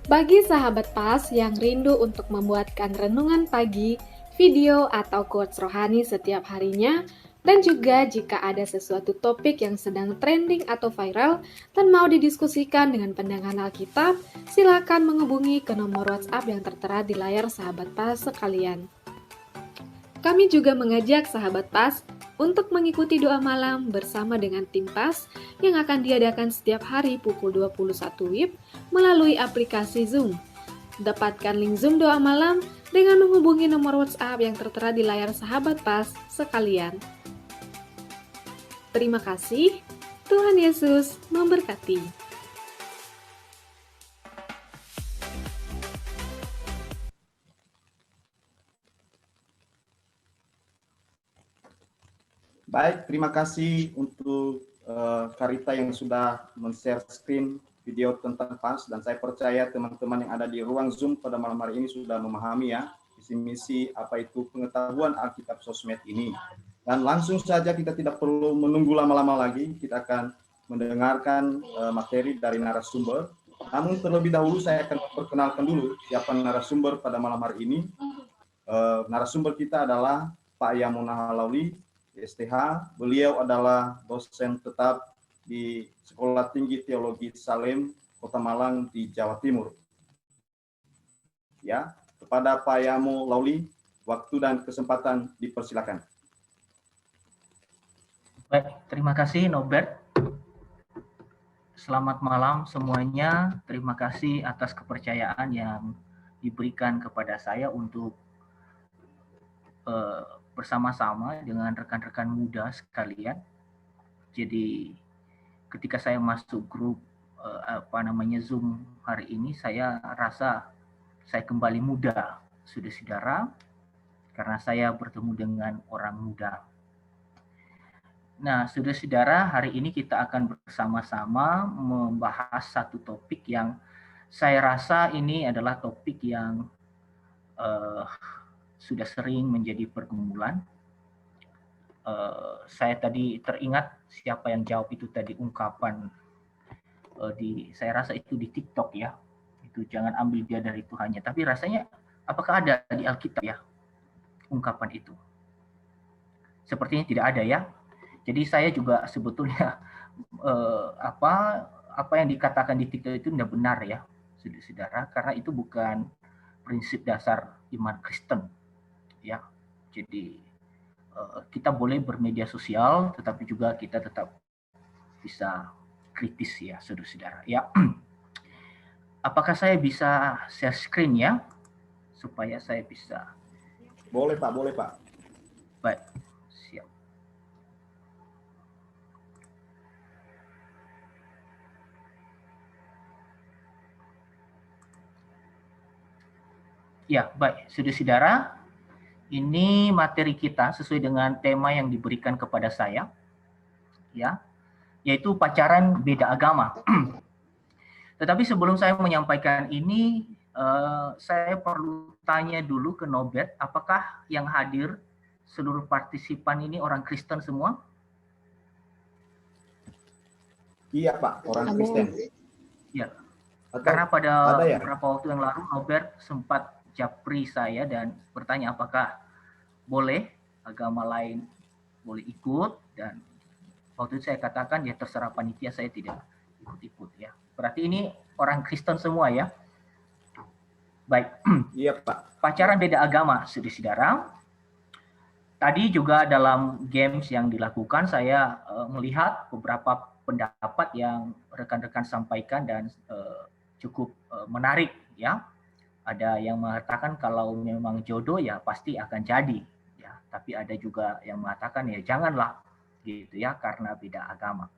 Bagi sahabat PAS yang rindu untuk membuatkan renungan pagi, video atau quotes rohani setiap harinya, dan juga jika ada sesuatu topik yang sedang trending atau viral dan mau didiskusikan dengan pandangan Alkitab, silakan menghubungi ke nomor WhatsApp yang tertera di layar sahabat PAS sekalian. Kami juga mengajak sahabat PAS untuk mengikuti doa malam bersama dengan tim PAS yang akan diadakan setiap hari pukul 21 WIB melalui aplikasi Zoom. Dapatkan link Zoom doa malam dengan menghubungi nomor WhatsApp yang tertera di layar sahabat PAS sekalian. Terima kasih, Tuhan Yesus memberkati. Baik, terima kasih untuk Karita yang sudah men-share screen video tentang PAS, dan saya percaya teman-teman yang ada di ruang Zoom pada malam hari ini sudah memahami ya visi misi apa itu pengetahuan Alkitab Sosmed ini. Dan langsung saja, kita tidak perlu menunggu lama-lama lagi, kita akan mendengarkan materi dari narasumber. Namun terlebih dahulu saya akan perkenalkan dulu siapa narasumber pada malam hari ini. Narasumber kita adalah Pak Yamuna Lauli, STH. Beliau adalah dosen tetap di Sekolah Tinggi Teologi Salem, Kota Malang di Jawa Timur. Ya, kepada Pak Yamu Lauli, waktu dan kesempatan dipersilakan. Baik, terima kasih Norbert. Selamat malam semuanya. Terima kasih atas kepercayaan yang diberikan kepada saya untuk bersama-sama dengan rekan-rekan muda sekalian. Jadi ketika saya masuk grup Zoom hari ini, saya rasa saya kembali muda, saudara-saudara, karena saya bertemu dengan orang muda. Nah, saudara-saudara, hari ini kita akan bersama-sama membahas satu topik yang saya rasa ini adalah topik yang sudah sering menjadi pergumulan. Saya tadi teringat siapa yang jawab itu tadi ungkapan saya rasa itu di TikTok ya. Itu jangan ambil dia dari Tuhannya. Tapi rasanya apakah ada di Alkitab ya ungkapan itu? Sepertinya tidak ada ya. Jadi saya juga sebetulnya apa yang dikatakan di TikTok itu tidak benar ya, saudara, karena itu bukan prinsip dasar iman Kristen ya. Jadi kita boleh bermedia sosial, tetapi juga kita tetap bisa kritis ya, saudara-saudara. Ya, apakah saya bisa share screen ya, supaya saya bisa? Boleh Pak, boleh Pak. Baik, siap. Ya, baik, saudara-saudara. Ini materi kita sesuai dengan tema yang diberikan kepada saya, ya, yaitu pacaran beda agama. Tetapi sebelum saya menyampaikan ini, saya perlu tanya dulu ke Norbert, apakah yang hadir seluruh partisipan ini orang Kristen semua? Iya Pak, orang Kristen. Ya, karena pada beberapa waktu yang lalu Norbert sempat japri saya dan bertanya apakah boleh agama lain boleh ikut, dan waktu itu saya katakan ya terserah panitia, saya tidak ikut-ikut ya. Berarti ini orang Kristen semua ya. Baik. Iya Pak. Pacaran beda agama, saudara-saudara. Tadi juga dalam games yang dilakukan saya melihat beberapa pendapat yang rekan-rekan sampaikan dan cukup menarik ya. Ada yang mengatakan kalau memang jodoh ya pasti akan jadi ya, tapi ada juga yang mengatakan ya janganlah gitu ya karena beda agama.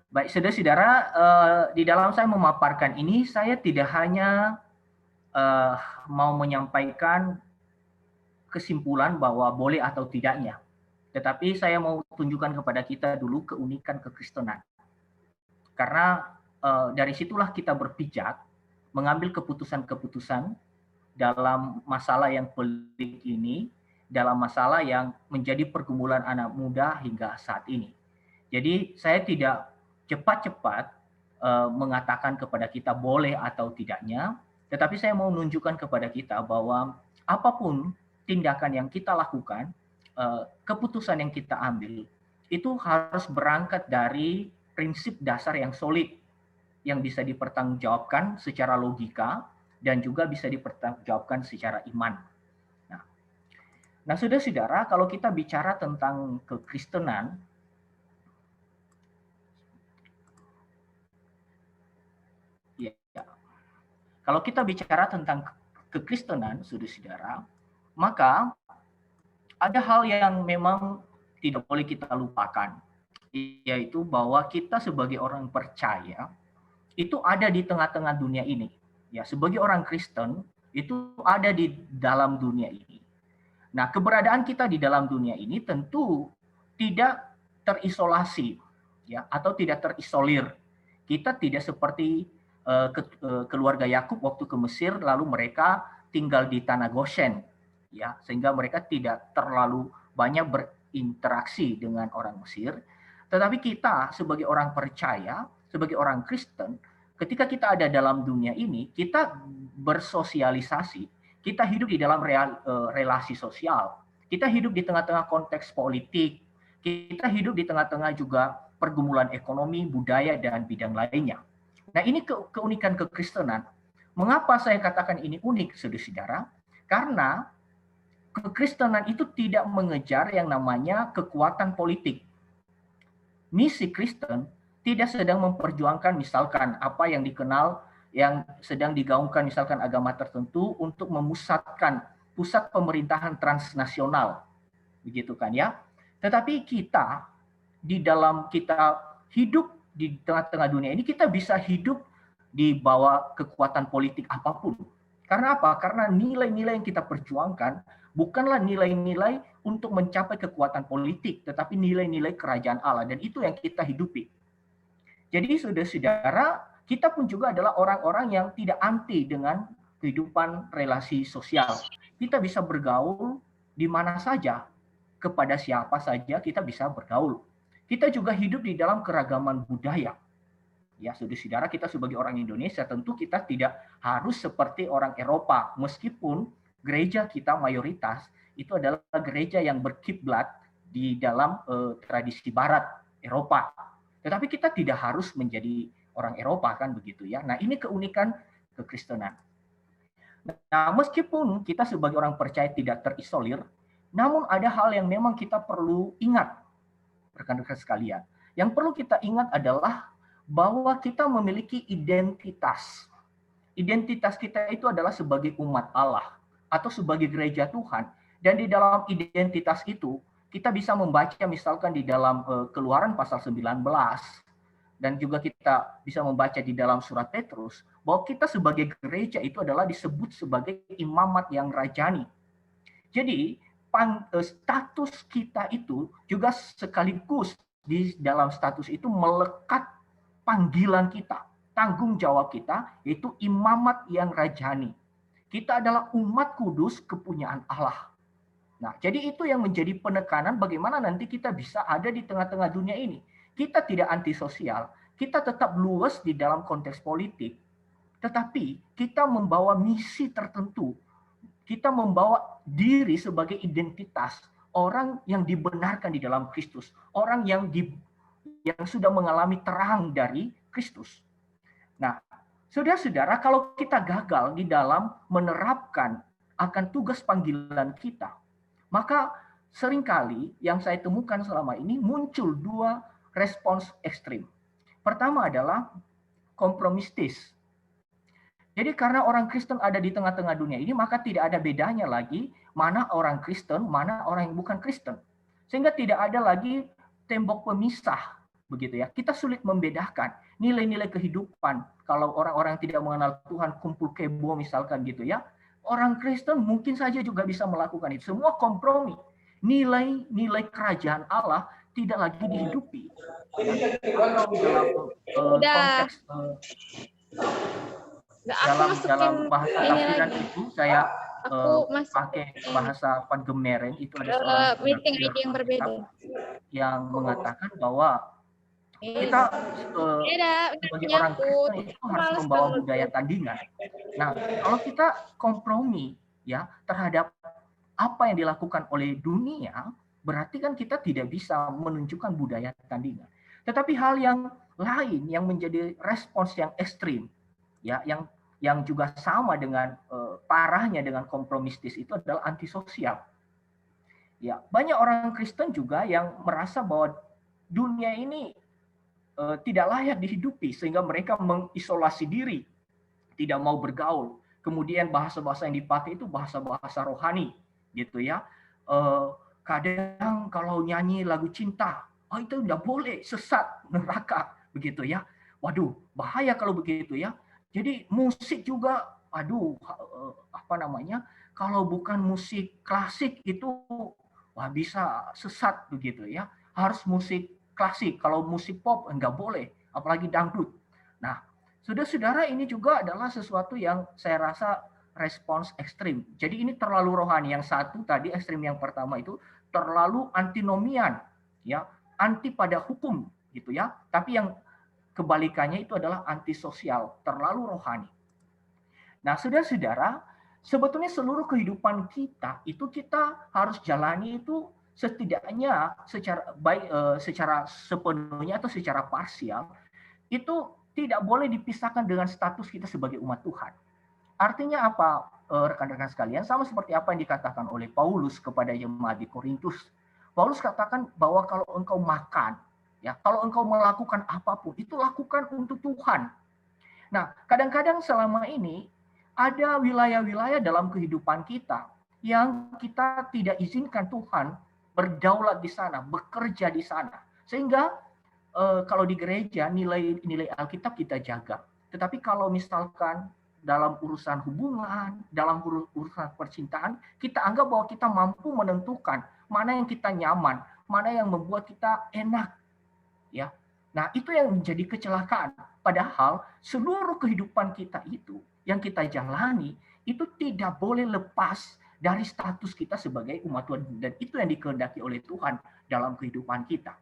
Baik, saudara-saudara, di dalam saya memaparkan ini saya tidak hanya mau menyampaikan kesimpulan bahwa boleh atau tidaknya, tetapi saya mau tunjukkan kepada kita dulu keunikan kekristenan. Karena dari situlah kita berpijak mengambil keputusan-keputusan dalam masalah yang pelik ini, dalam masalah yang menjadi pergumulan anak muda hingga saat ini. Jadi saya tidak cepat-cepat mengatakan kepada kita boleh atau tidaknya, tetapi saya mau menunjukkan kepada kita bahwa apapun tindakan yang kita lakukan, keputusan yang kita ambil, itu harus berangkat dari prinsip dasar yang solid, yang bisa dipertanggungjawabkan secara logika, dan juga bisa dipertanggungjawabkan secara iman. Nah, saudara-saudara, kalau kita bicara tentang kekristenan, ya, kalau kita bicara tentang kekristenan, saudara-saudara, maka ada hal yang memang tidak boleh kita lupakan, yaitu bahwa kita sebagai orang percaya itu ada di tengah-tengah dunia ini. Ya, sebagai orang Kristen itu ada di dalam dunia ini. Nah, keberadaan kita di dalam dunia ini tentu tidak terisolasi, ya, atau tidak terisolir. Kita tidak seperti keluarga Yakub waktu ke Mesir, lalu mereka tinggal di tanah Goshen, ya, sehingga mereka tidak terlalu banyak berinteraksi dengan orang Mesir. Tetapi kita sebagai orang percaya, sebagai orang Kristen, ketika kita ada dalam dunia ini, kita bersosialisasi. Kita hidup di dalam relasi sosial. Kita hidup di tengah-tengah konteks politik. Kita hidup di tengah-tengah juga pergumulan ekonomi, budaya, dan bidang lainnya. Nah, ini keunikan kekristenan. Mengapa saya katakan ini unik, saudara-saudara? Karena kekristenan itu tidak mengejar yang namanya kekuatan politik. Misi Kristen tidak sedang memperjuangkan misalkan apa yang dikenal yang sedang digaungkan misalkan agama tertentu untuk memusatkan pusat pemerintahan transnasional, begitu kan ya. Tetapi kita di dalam kita hidup di tengah-tengah dunia ini, kita bisa hidup di bawah kekuatan politik apapun. Karena apa? Karena nilai-nilai yang kita perjuangkan bukanlah nilai-nilai untuk mencapai kekuatan politik, tetapi nilai-nilai kerajaan Allah, dan itu yang kita hidupi. Jadi saudara-saudara, kita pun juga adalah orang-orang yang tidak anti dengan kehidupan relasi sosial. Kita bisa bergaul di mana saja, kepada siapa saja kita bisa bergaul. Kita juga hidup di dalam keragaman budaya. Ya, saudara-saudara, kita sebagai orang Indonesia tentu kita tidak harus seperti orang Eropa, meskipun gereja kita mayoritas itu adalah gereja yang berkiblat di dalam tradisi Barat Eropa. Tetapi kita tidak harus menjadi orang Eropa, kan begitu ya. Nah, ini keunikan kekristenan. Nah, meskipun kita sebagai orang percaya tidak terisolir, namun ada hal yang memang kita perlu ingat, rekan-rekan sekalian. Yang perlu kita ingat adalah bahwa kita memiliki identitas. Identitas kita itu adalah sebagai umat Allah atau sebagai gereja Tuhan. Dan di dalam identitas itu, kita bisa membaca misalkan di dalam Keluaran pasal 19, dan juga kita bisa membaca di dalam surat Petrus, bahwa kita sebagai gereja itu adalah disebut sebagai imamat yang rajani. Jadi, status kita itu juga sekaligus di dalam status itu melekat panggilan kita, tanggung jawab kita, yaitu imamat yang rajani. Kita adalah umat kudus kepunyaan Allah. Nah, jadi itu yang menjadi penekanan bagaimana nanti kita bisa ada di tengah-tengah dunia ini. Kita tidak antisosial, kita tetap luas di dalam konteks politik, tetapi kita membawa misi tertentu. Kita membawa diri sebagai identitas orang yang dibenarkan di dalam Kristus, orang yang sudah mengalami terang dari Kristus. Nah, saudara-saudara, kalau kita gagal di dalam menerapkan akan tugas panggilan kita, maka seringkali yang saya temukan selama ini muncul dua respons ekstrim. Pertama adalah kompromistis. Jadi karena orang Kristen ada di tengah-tengah dunia ini, maka tidak ada bedanya lagi mana orang Kristen, mana orang yang bukan Kristen. Sehingga tidak ada lagi tembok pemisah, begitu ya. Kita sulit membedakan nilai-nilai kehidupan. Kalau orang-orang yang tidak mengenal Tuhan kumpul kebo misalkan gitu ya. Orang Kristen mungkin saja juga bisa melakukan itu. Semua kompromi. Nilai-nilai kerajaan Allah tidak lagi dihidupi. Ya. Dalam bahasa tafsiran itu saya pakai bahasa Van Gemeren, itu ada seorang meeting yang berbeda yang mengatakan bahwa Kita Beda, udah sebagai orang nyangkut. Kristen itu harus Males membawa banget. budaya tandingan. Nah, kalau kita kompromi ya terhadap apa yang dilakukan oleh dunia, berarti kan kita tidak bisa menunjukkan budaya tandingan. Tetapi hal yang lain yang menjadi respons yang ekstrim, ya, yang juga sama dengan parahnya dengan kompromistis itu adalah antisosial. Ya, banyak orang Kristen juga yang merasa bahwa dunia ini tidak layak dihidupi sehingga mereka mengisolasi diri, tidak mau bergaul. Kemudian bahasa-bahasa yang dipakai itu bahasa-bahasa rohani, gitu ya. Kadang kalau nyanyi lagu cinta, oh itu tidak boleh, sesat, neraka, begitu ya. Waduh, bahaya kalau begitu ya. Jadi musik juga, aduh, apa namanya? Kalau bukan musik klasik itu, wah bisa sesat begitu ya. Harus musik klasik, kalau musik pop enggak boleh, apalagi dangdut. Nah, saudara-saudara, ini juga adalah sesuatu yang saya rasa respons ekstrim. Jadi ini terlalu rohani. Yang satu tadi ekstrim yang pertama itu terlalu antinomian, ya, anti pada hukum gitu ya. Tapi yang kebalikannya itu adalah antisosial, terlalu rohani. Nah, saudara-saudara, sebetulnya seluruh kehidupan kita itu kita harus jalani itu setidaknya secara baik, secara sepenuhnya atau secara parsial itu tidak boleh dipisahkan dengan status kita sebagai umat Tuhan. Artinya apa, rekan-rekan sekalian? Sama seperti apa yang dikatakan oleh Paulus kepada jemaat di Korintus. Paulus katakan bahwa kalau engkau makan, ya, kalau engkau melakukan apapun, itu lakukan untuk Tuhan. Nah, kadang-kadang selama ini ada wilayah-wilayah dalam kehidupan kita yang kita tidak izinkan Tuhan berdaulat di sana, bekerja di sana. Sehingga kalau di gereja nilai-nilai Alkitab kita jaga. Tetapi kalau misalkan dalam urusan hubungan, dalam urusan percintaan, kita anggap bahwa kita mampu menentukan mana yang kita nyaman, mana yang membuat kita enak, ya. Nah, itu yang menjadi kecelakaan. Padahal seluruh kehidupan kita itu yang kita jalani itu tidak boleh lepas dari status kita sebagai umat Tuhan, dan itu yang dikehendaki oleh Tuhan dalam kehidupan kita.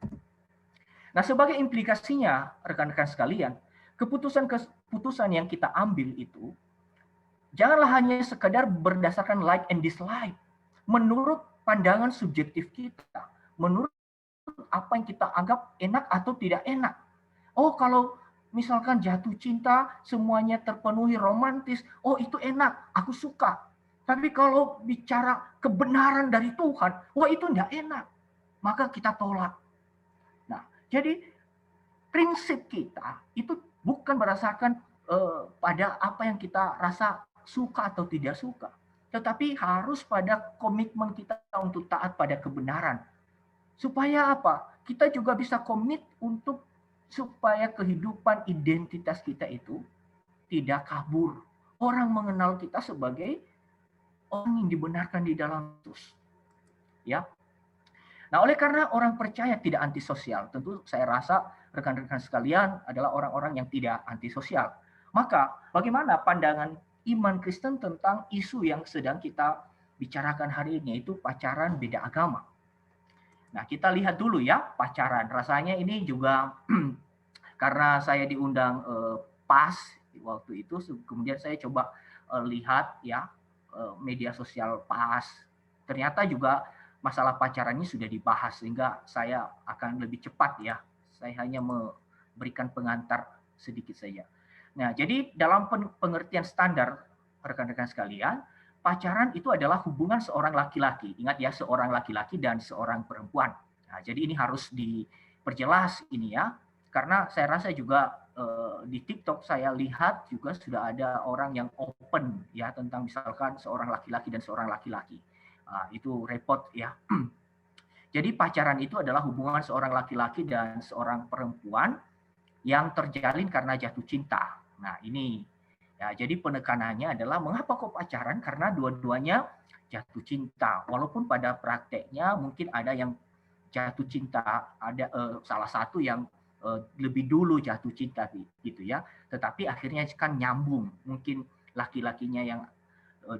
Nah, sebagai implikasinya, rekan-rekan sekalian, keputusan yang kita ambil itu janganlah hanya sekedar berdasarkan like and dislike, menurut pandangan subjektif kita, menurut apa yang kita anggap enak atau tidak enak. Oh, kalau misalkan jatuh cinta, semuanya terpenuhi romantis, oh itu enak, aku suka. Tapi kalau bicara kebenaran dari Tuhan, wah itu tidak enak, maka kita tolak. Nah, jadi prinsip kita itu bukan berdasarkan pada apa yang kita rasa suka atau tidak suka, tetapi harus pada komitmen kita untuk taat pada kebenaran. Supaya apa? Kita juga bisa komit untuk supaya kehidupan identitas kita itu tidak kabur. Orang mengenal kita sebagai orang yang dibenarkan di dalam Kristus. Ya. Nah, oleh karena orang percaya tidak antisosial, tentu saya rasa rekan-rekan sekalian adalah orang-orang yang tidak antisosial. Maka, bagaimana pandangan iman Kristen tentang isu yang sedang kita bicarakan hari ini, yaitu pacaran beda agama? Nah, kita lihat dulu ya pacaran. Rasanya ini juga karena saya diundang PAS waktu itu, kemudian saya coba lihat ya media sosial PAS. Ternyata juga masalah pacarannya sudah dibahas, sehingga saya akan lebih cepat ya. Saya hanya memberikan pengantar sedikit saja. Nah, jadi dalam pengertian standar rekan-rekan sekalian, pacaran itu adalah hubungan seorang laki-laki. Ingat ya, seorang laki-laki dan seorang perempuan. Nah, jadi ini harus diperjelas ini ya, karena saya rasa juga di TikTok saya lihat juga sudah ada orang yang open ya tentang misalkan seorang laki-laki dan seorang laki-laki. Itu repot ya. Jadi pacaran itu adalah hubungan seorang laki-laki dan seorang perempuan yang terjalin karena jatuh cinta. Nah, ini ya, jadi penekanannya adalah mengapa kok pacaran? Karena dua-duanya jatuh cinta. Walaupun pada prakteknya mungkin ada yang jatuh cinta, ada salah satu yang lebih dulu jatuh cinta gitu ya. Tetapi akhirnya kan nyambung. Mungkin laki-lakinya yang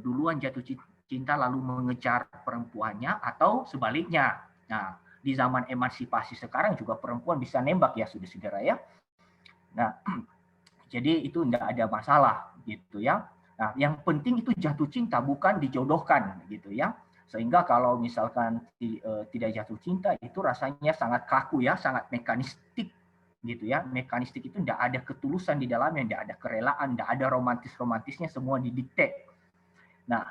duluan jatuh cinta lalu mengejar perempuannya atau sebaliknya. Nah, di zaman emansipasi sekarang juga perempuan bisa nembak ya saudara-saudara ya. Nah, jadi itu tidak ada masalah gitu ya. Nah, yang penting itu jatuh cinta bukan dijodohkan gitu ya. Sehingga kalau misalkan tidak jatuh cinta itu rasanya sangat kaku ya, sangat mekanistik gitu ya. Mekanistik itu tidak ada ketulusan di dalamnya, tidak ada kerelaan, tidak ada romantis-romantisnya, semua didikte. Nah,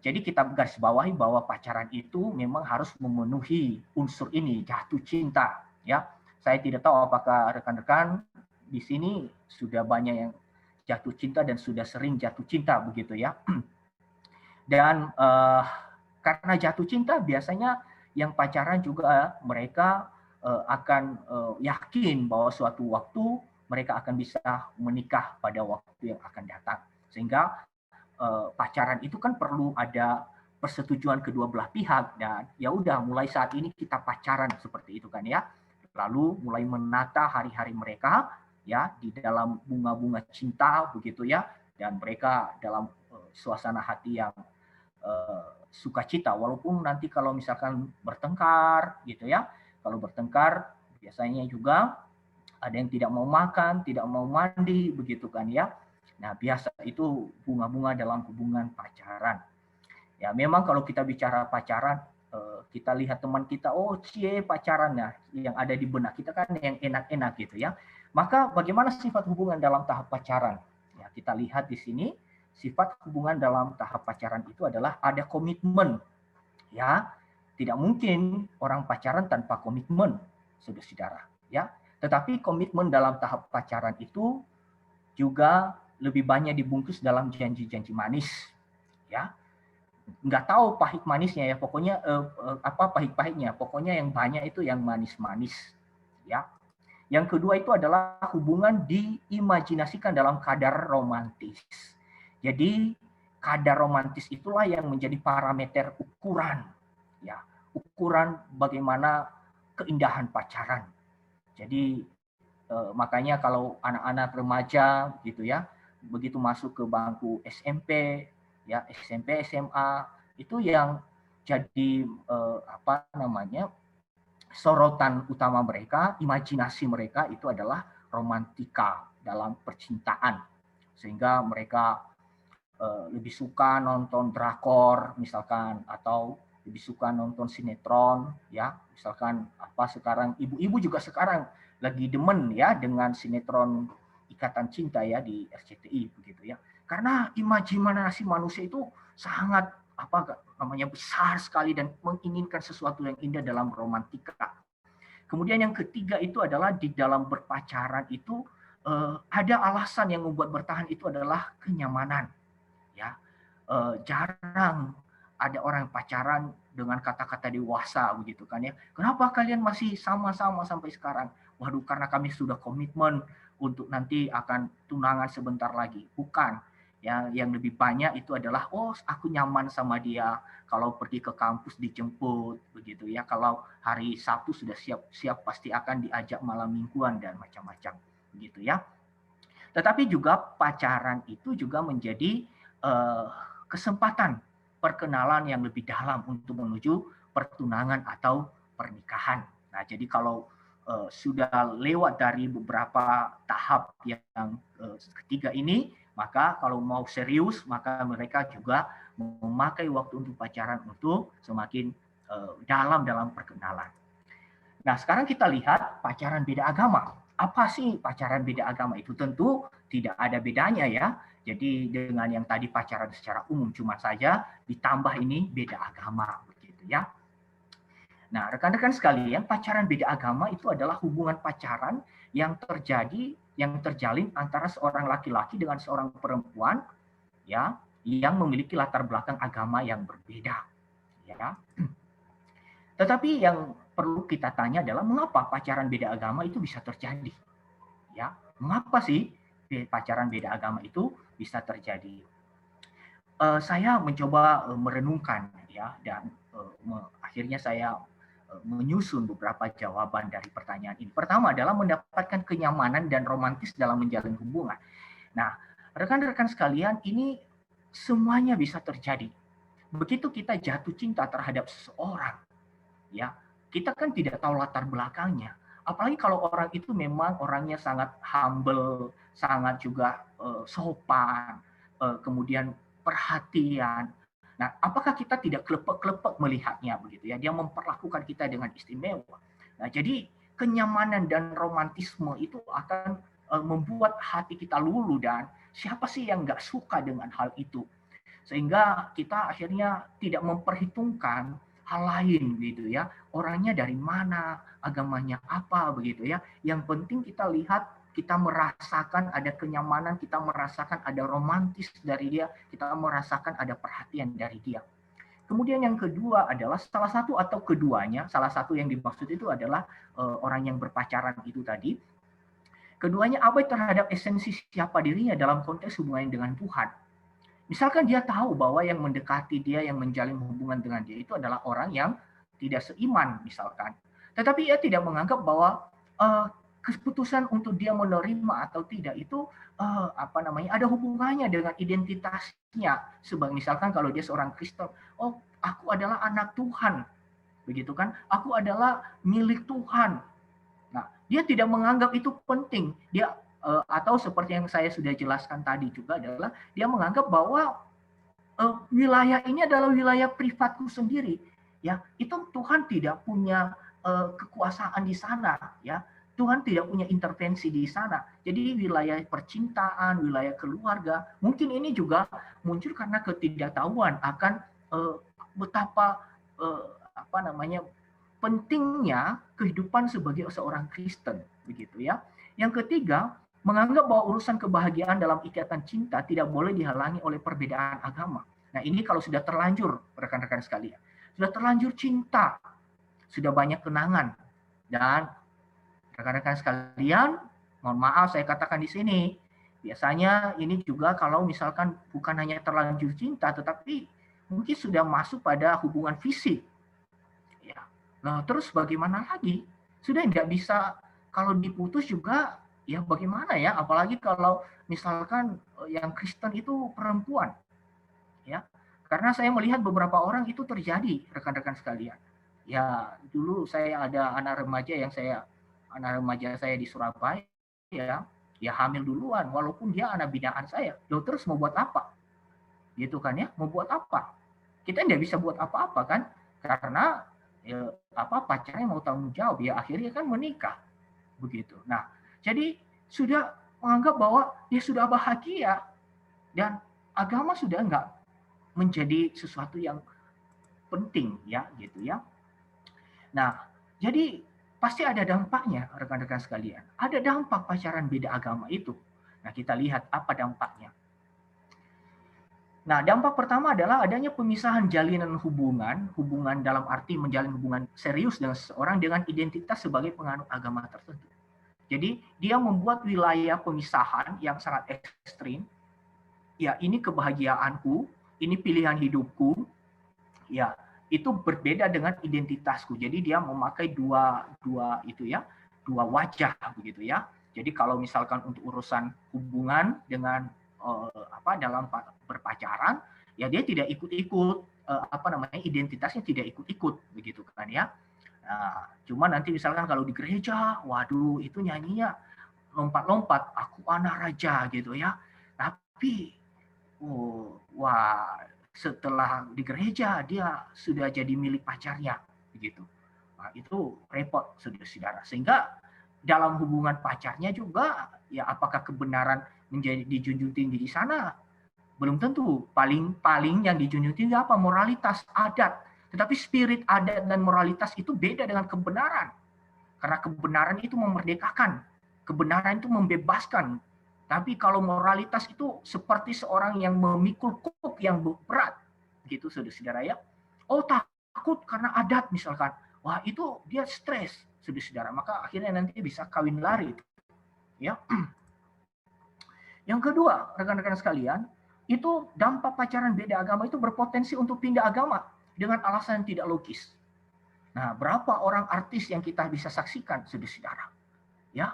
jadi kita garis bawahi bahwa pacaran itu memang harus memenuhi unsur ini, jatuh cinta ya. Saya tidak tahu apakah rekan-rekan di sini sudah banyak yang jatuh cinta dan sudah sering jatuh cinta begitu ya. Dan karena jatuh cinta biasanya yang pacaran juga mereka akan yakin bahwa suatu waktu mereka akan bisa menikah pada waktu yang akan datang. Sehingga pacaran itu kan perlu ada persetujuan kedua belah pihak, dan ya udah mulai saat ini kita pacaran seperti itu kan ya. Lalu mulai menata hari-hari mereka ya di dalam bunga-bunga cinta begitu ya, dan mereka dalam suasana hati yang sukacita, walaupun nanti kalau misalkan bertengkar gitu ya, kalau bertengkar biasanya juga ada yang tidak mau makan, tidak mau mandi begitu kan ya. Nah, biasa itu bunga-bunga dalam hubungan pacaran. Ya, memang kalau kita bicara pacaran, kita lihat teman kita, oh cie pacaran ya, yang ada di benak kita kan yang enak-enak gitu ya. Maka bagaimana sifat hubungan dalam tahap pacaran? Ya, kita lihat di sini, sifat hubungan dalam tahap pacaran itu adalah ada komitmen. Ya, tidak mungkin orang pacaran tanpa komitmen, saudara-saudara. Ya, tetapi komitmen dalam tahap pacaran itu juga lebih banyak dibungkus dalam janji-janji manis, ya. Nggak tahu pahit manisnya ya, pokoknya apa pahit-pahitnya, pokoknya yang banyak itu yang manis-manis, ya. Yang kedua itu adalah hubungan diimajinasikan dalam kadar romantis. Jadi kadar romantis itulah yang menjadi parameter ukuran, ya, ukuran bagaimana keindahan pacaran. Jadi makanya kalau anak-anak remaja gitu ya, begitu masuk ke bangku SMP, ya SMP, SMA, itu yang jadi sorotan utama mereka, imajinasi mereka itu adalah romantika dalam percintaan, sehingga mereka lebih suka nonton drakor misalkan, atau lebih suka nonton sinetron ya, misalkan sekarang ibu-ibu juga sekarang lagi demen ya dengan sinetron Ikatan Cinta ya di RCTI begitu ya. Karena imajinasi manusia itu sangat besar sekali dan menginginkan sesuatu yang indah dalam romantika. Kemudian yang ketiga itu adalah di dalam berpacaran itu ada alasan yang membuat bertahan, itu adalah kenyamanan. Ya, jarang ada orang pacaran dengan kata-kata dewasa begitu kan ya. Kenapa kalian masih sama-sama sampai sekarang? Waduh, karena kami sudah komitmen untuk nanti akan tunangan sebentar lagi. Bukan. Ya, yang lebih banyak itu adalah aku nyaman sama dia. Kalau pergi ke kampus dijemput begitu ya. Kalau hari Sabtu sudah siap pasti akan diajak malam mingguan dan macam-macam begitu ya. Tetapi juga pacaran itu juga menjadi kesempatan perkenalan yang lebih dalam untuk menuju pertunangan atau pernikahan. Nah, jadi kalau sudah lewat dari beberapa tahap yang ketiga ini, maka kalau mau serius, maka mereka juga memakai waktu untuk pacaran untuk semakin dalam perkenalan. Nah, sekarang kita lihat pacaran beda agama. Apa sih pacaran beda agama itu? Tentu tidak ada bedanya ya. Jadi dengan yang tadi pacaran secara umum, cuma saja ditambah ini beda agama begitu ya. Nah, rekan-rekan sekalian, pacaran beda agama itu adalah hubungan pacaran yang terjalin antara seorang laki-laki dengan seorang perempuan ya, yang memiliki latar belakang agama yang berbeda ya. Tetapi yang perlu kita tanya adalah mengapa pacaran beda agama itu bisa terjadi? Ya, mengapa sih pacaran beda agama itu bisa terjadi? Saya mencoba merenungkan ya, dan akhirnya saya menyusun beberapa jawaban dari pertanyaan ini. Pertama adalah mendapatkan kenyamanan dan romantis dalam menjalin hubungan. Nah, rekan-rekan sekalian, ini semuanya bisa terjadi. Begitu kita jatuh cinta terhadap seseorang, ya, kita kan tidak tahu latar belakangnya. Apalagi kalau orang itu memang orangnya sangat humble, sangat juga sopan, kemudian perhatian. Nah, apakah kita tidak klepek-klepek melihatnya begitu ya? Dia memperlakukan kita dengan istimewa. Nah, jadi kenyamanan dan romantisme itu akan membuat hati kita luluh, dan siapa sih yang nggak suka dengan hal itu? Sehingga kita akhirnya tidak memperhitungkan hal lain gitu ya. Orangnya dari mana, agamanya apa begitu ya. Yang penting kita lihat, kita merasakan ada kenyamanan, kita merasakan ada romantis dari dia, kita merasakan ada perhatian dari dia. Kemudian yang kedua adalah salah satu atau keduanya, salah satu yang dimaksud itu adalah orang yang berpacaran itu tadi. Keduanya abai terhadap esensi siapa dirinya dalam konteks hubungan dengan Tuhan. Misalkan dia tahu bahwa yang mendekati dia, yang menjalin hubungan dengan dia itu adalah orang yang tidak seiman misalkan. Tetapi ia tidak menganggap bahwa keputusan untuk dia menerima atau tidak itu ada hubungannya dengan identitasnya. Sebagai misalkan kalau dia seorang Kristen, oh aku adalah anak Tuhan, begitu kan? Aku adalah milik Tuhan. Nah, dia tidak menganggap itu penting. Dia atau seperti yang saya sudah jelaskan tadi juga adalah dia menganggap bahwa wilayah ini adalah wilayah privatku sendiri, ya. Itu Tuhan tidak punya kekuasaan di sana, ya. Tuhan tidak punya intervensi di sana. Jadi wilayah percintaan, wilayah keluarga, mungkin ini juga muncul karena ketidaktahuan akan betapa pentingnya kehidupan sebagai seorang Kristen, begitu ya. Yang ketiga, menganggap bahwa urusan kebahagiaan dalam ikatan cinta tidak boleh dihalangi oleh perbedaan agama. Nah, ini kalau sudah terlanjur, rekan-rekan sekalian, sudah terlanjur cinta, sudah banyak kenangan, dan rekan-rekan sekalian, mohon maaf saya katakan di sini, biasanya ini juga kalau misalkan bukan hanya terlanjur cinta, tetapi mungkin sudah masuk pada hubungan fisik. Ya. Nah, terus bagaimana lagi? Sudah tidak bisa, kalau diputus juga, ya bagaimana ya? Apalagi kalau misalkan yang Kristen itu perempuan. Ya. Karena saya melihat beberapa orang itu terjadi, rekan-rekan sekalian. Ya, dulu saya ada anak remaja saya di Surabaya, ya hamil duluan, walaupun dia anak binaan saya. Loh, terus mau buat apa? Gitu kan ya, mau buat apa? Kita tidak bisa buat apa-apa kan? Karena ya, pacarnya mau tanggung jawab, ya akhirnya kan menikah. Begitu. Nah, jadi sudah menganggap bahwa dia sudah bahagia dan agama sudah enggak menjadi sesuatu yang penting ya gitu ya. Nah, jadi pasti ada dampaknya rekan-rekan sekalian. Ada dampak pacaran beda agama itu. Nah, kita lihat apa dampaknya. Nah, dampak pertama adalah adanya pemisahan jalinan hubungan dalam arti menjalin hubungan serius dengan seseorang dengan identitas sebagai penganut agama tertentu. Jadi dia membuat wilayah pemisahan yang sangat ekstrim. Ya, ini kebahagiaanku, ini pilihan hidupku. Ya, itu berbeda dengan identitasku. Jadi dia memakai dua wajah begitu ya. Jadi kalau misalkan untuk urusan hubungan dengan dalam berpacaran, ya dia tidak ikut-ikut identitasnya tidak ikut-ikut begitu kan ya. Nah, cuma nanti misalkan kalau di gereja, waduh itu nyanyinya lompat-lompat, aku anak raja gitu ya. Tapi setelah di gereja dia sudah jadi milik pacarnya begitu. Nah, itu repot saudara-saudara. Sehingga dalam hubungan pacarnya juga ya apakah kebenaran menjadi dijunjung tinggi di sana? Belum tentu. Paling yang dijunjung tinggi apa? Moralitas, adat. Tetapi spirit adat dan moralitas itu beda dengan kebenaran. Karena kebenaran itu memerdekakan. Kebenaran itu membebaskan. Tapi kalau moralitas itu seperti seorang yang memikul kuk yang berat. Gitu saudara-saudara ya. Oh takut karena adat misalkan. Wah itu dia stres saudara-saudara. Maka akhirnya nanti bisa kawin lari. Ya. Yang kedua, rekan-rekan sekalian, itu dampak pacaran beda agama itu berpotensi untuk pindah agama dengan alasan yang tidak logis. Nah, berapa orang artis yang kita bisa saksikan, saudara-saudara? Ya,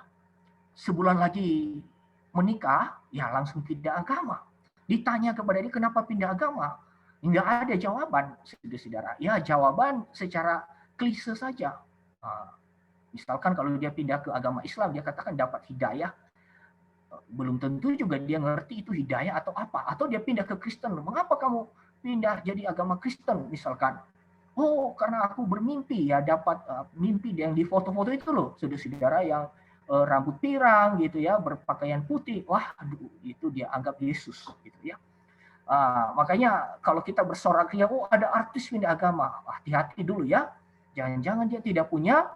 sebulan lagi menikah, ya langsung pindah agama. Ditanya kepada dia kenapa pindah agama, nggak ada jawaban, saudara-saudara. Ya, jawaban secara klise saja. Misalkan kalau dia pindah ke agama Islam, dia katakan dapat hidayah, belum tentu juga dia ngerti itu hidayah atau apa. Atau dia pindah ke Kristen, mengapa kamu pindah jadi agama Kristen misalkan? Oh, karena aku bermimpi ya, dapat mimpi yang di foto-foto itu loh, saudara-saudara, yang rambut pirang gitu ya, berpakaian putih. Wah, aduh, itu dia anggap Yesus gitu ya. Makanya kalau kita bersorak ya, oh ada artis pindah agama, hati-hati dulu ya. Jangan-jangan dia tidak punya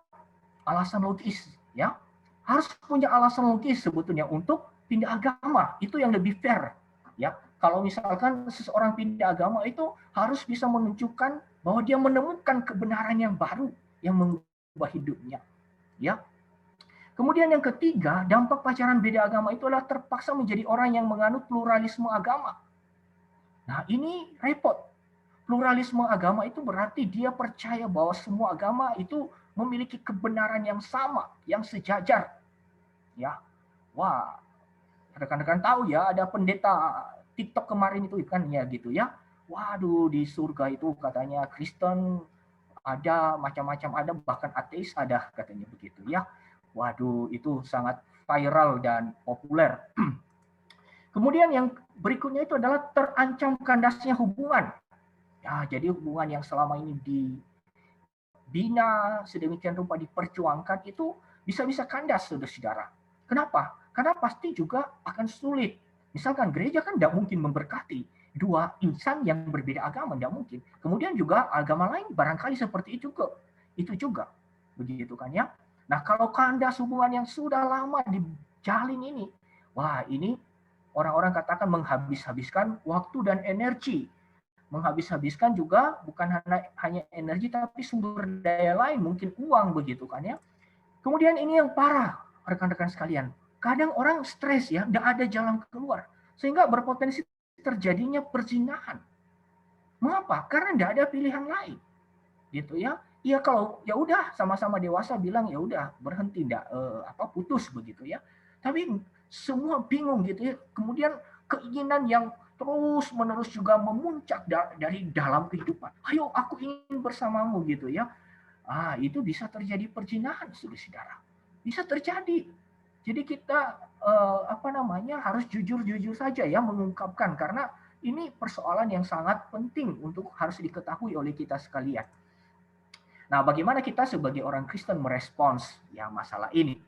alasan logis ya. Harus punya alasan logis sebetulnya untuk pindah agama. Itu yang lebih fair ya. Kalau misalkan seseorang pindah agama itu harus bisa menunjukkan bahwa dia menemukan kebenaran yang baru yang mengubah hidupnya ya. Kemudian yang ketiga, dampak pacaran beda agama itu adalah terpaksa menjadi orang yang menganut pluralisme agama. Nah, ini repot. Pluralisme agama itu berarti dia percaya bahwa semua agama itu memiliki kebenaran yang sama, yang sejajar. Ya. Wah, rekan-rekan tahu ya, ada pendeta TikTok kemarin itu kan ya gitu ya. Waduh, di surga itu katanya Kristen ada, macam-macam ada, bahkan ateis ada katanya begitu ya. Waduh, itu sangat viral dan populer. Kemudian yang berikutnya itu adalah terancam kandasnya hubungan. Ya, jadi hubungan yang selama ini dibina, sedemikian rupa diperjuangkan itu bisa-bisa kandas, saudara-saudara. Kenapa? Karena pasti juga akan sulit. Misalkan gereja kan tidak mungkin memberkati dua insan yang berbeda agama, tidak mungkin. Kemudian juga agama lain barangkali seperti itu juga. Begitu kan ya. Nah, kalau kandas hubungan yang sudah lama dijalin ini, wah ini orang-orang katakan menghabis-habiskan waktu dan energi. Menghabis-habiskan juga bukan hanya energi tapi sumber daya lain, mungkin uang begitu kan ya. Kemudian ini yang parah, rekan-rekan sekalian. Kadang orang stres ya, tidak ada jalan keluar sehingga berpotensi terjadinya perzinahan. Mengapa? Karena tidak ada pilihan lain. Gitu ya. Iya, kalau ya udah sama-sama dewasa bilang ya udah berhenti, enggak putus begitu ya. Tapi semua bingung gitu ya. Kemudian keinginan yang terus-menerus juga memuncak dari dalam kehidupan. Ayo, aku ingin bersamamu gitu ya. Itu bisa terjadi perzinahan, saudara-saudara. Bisa terjadi. Jadi kita harus jujur-jujur saja ya mengungkapkan, karena ini persoalan yang sangat penting untuk harus diketahui oleh kita sekalian. Nah, bagaimana kita sebagai orang Kristen merespons ya masalah ini?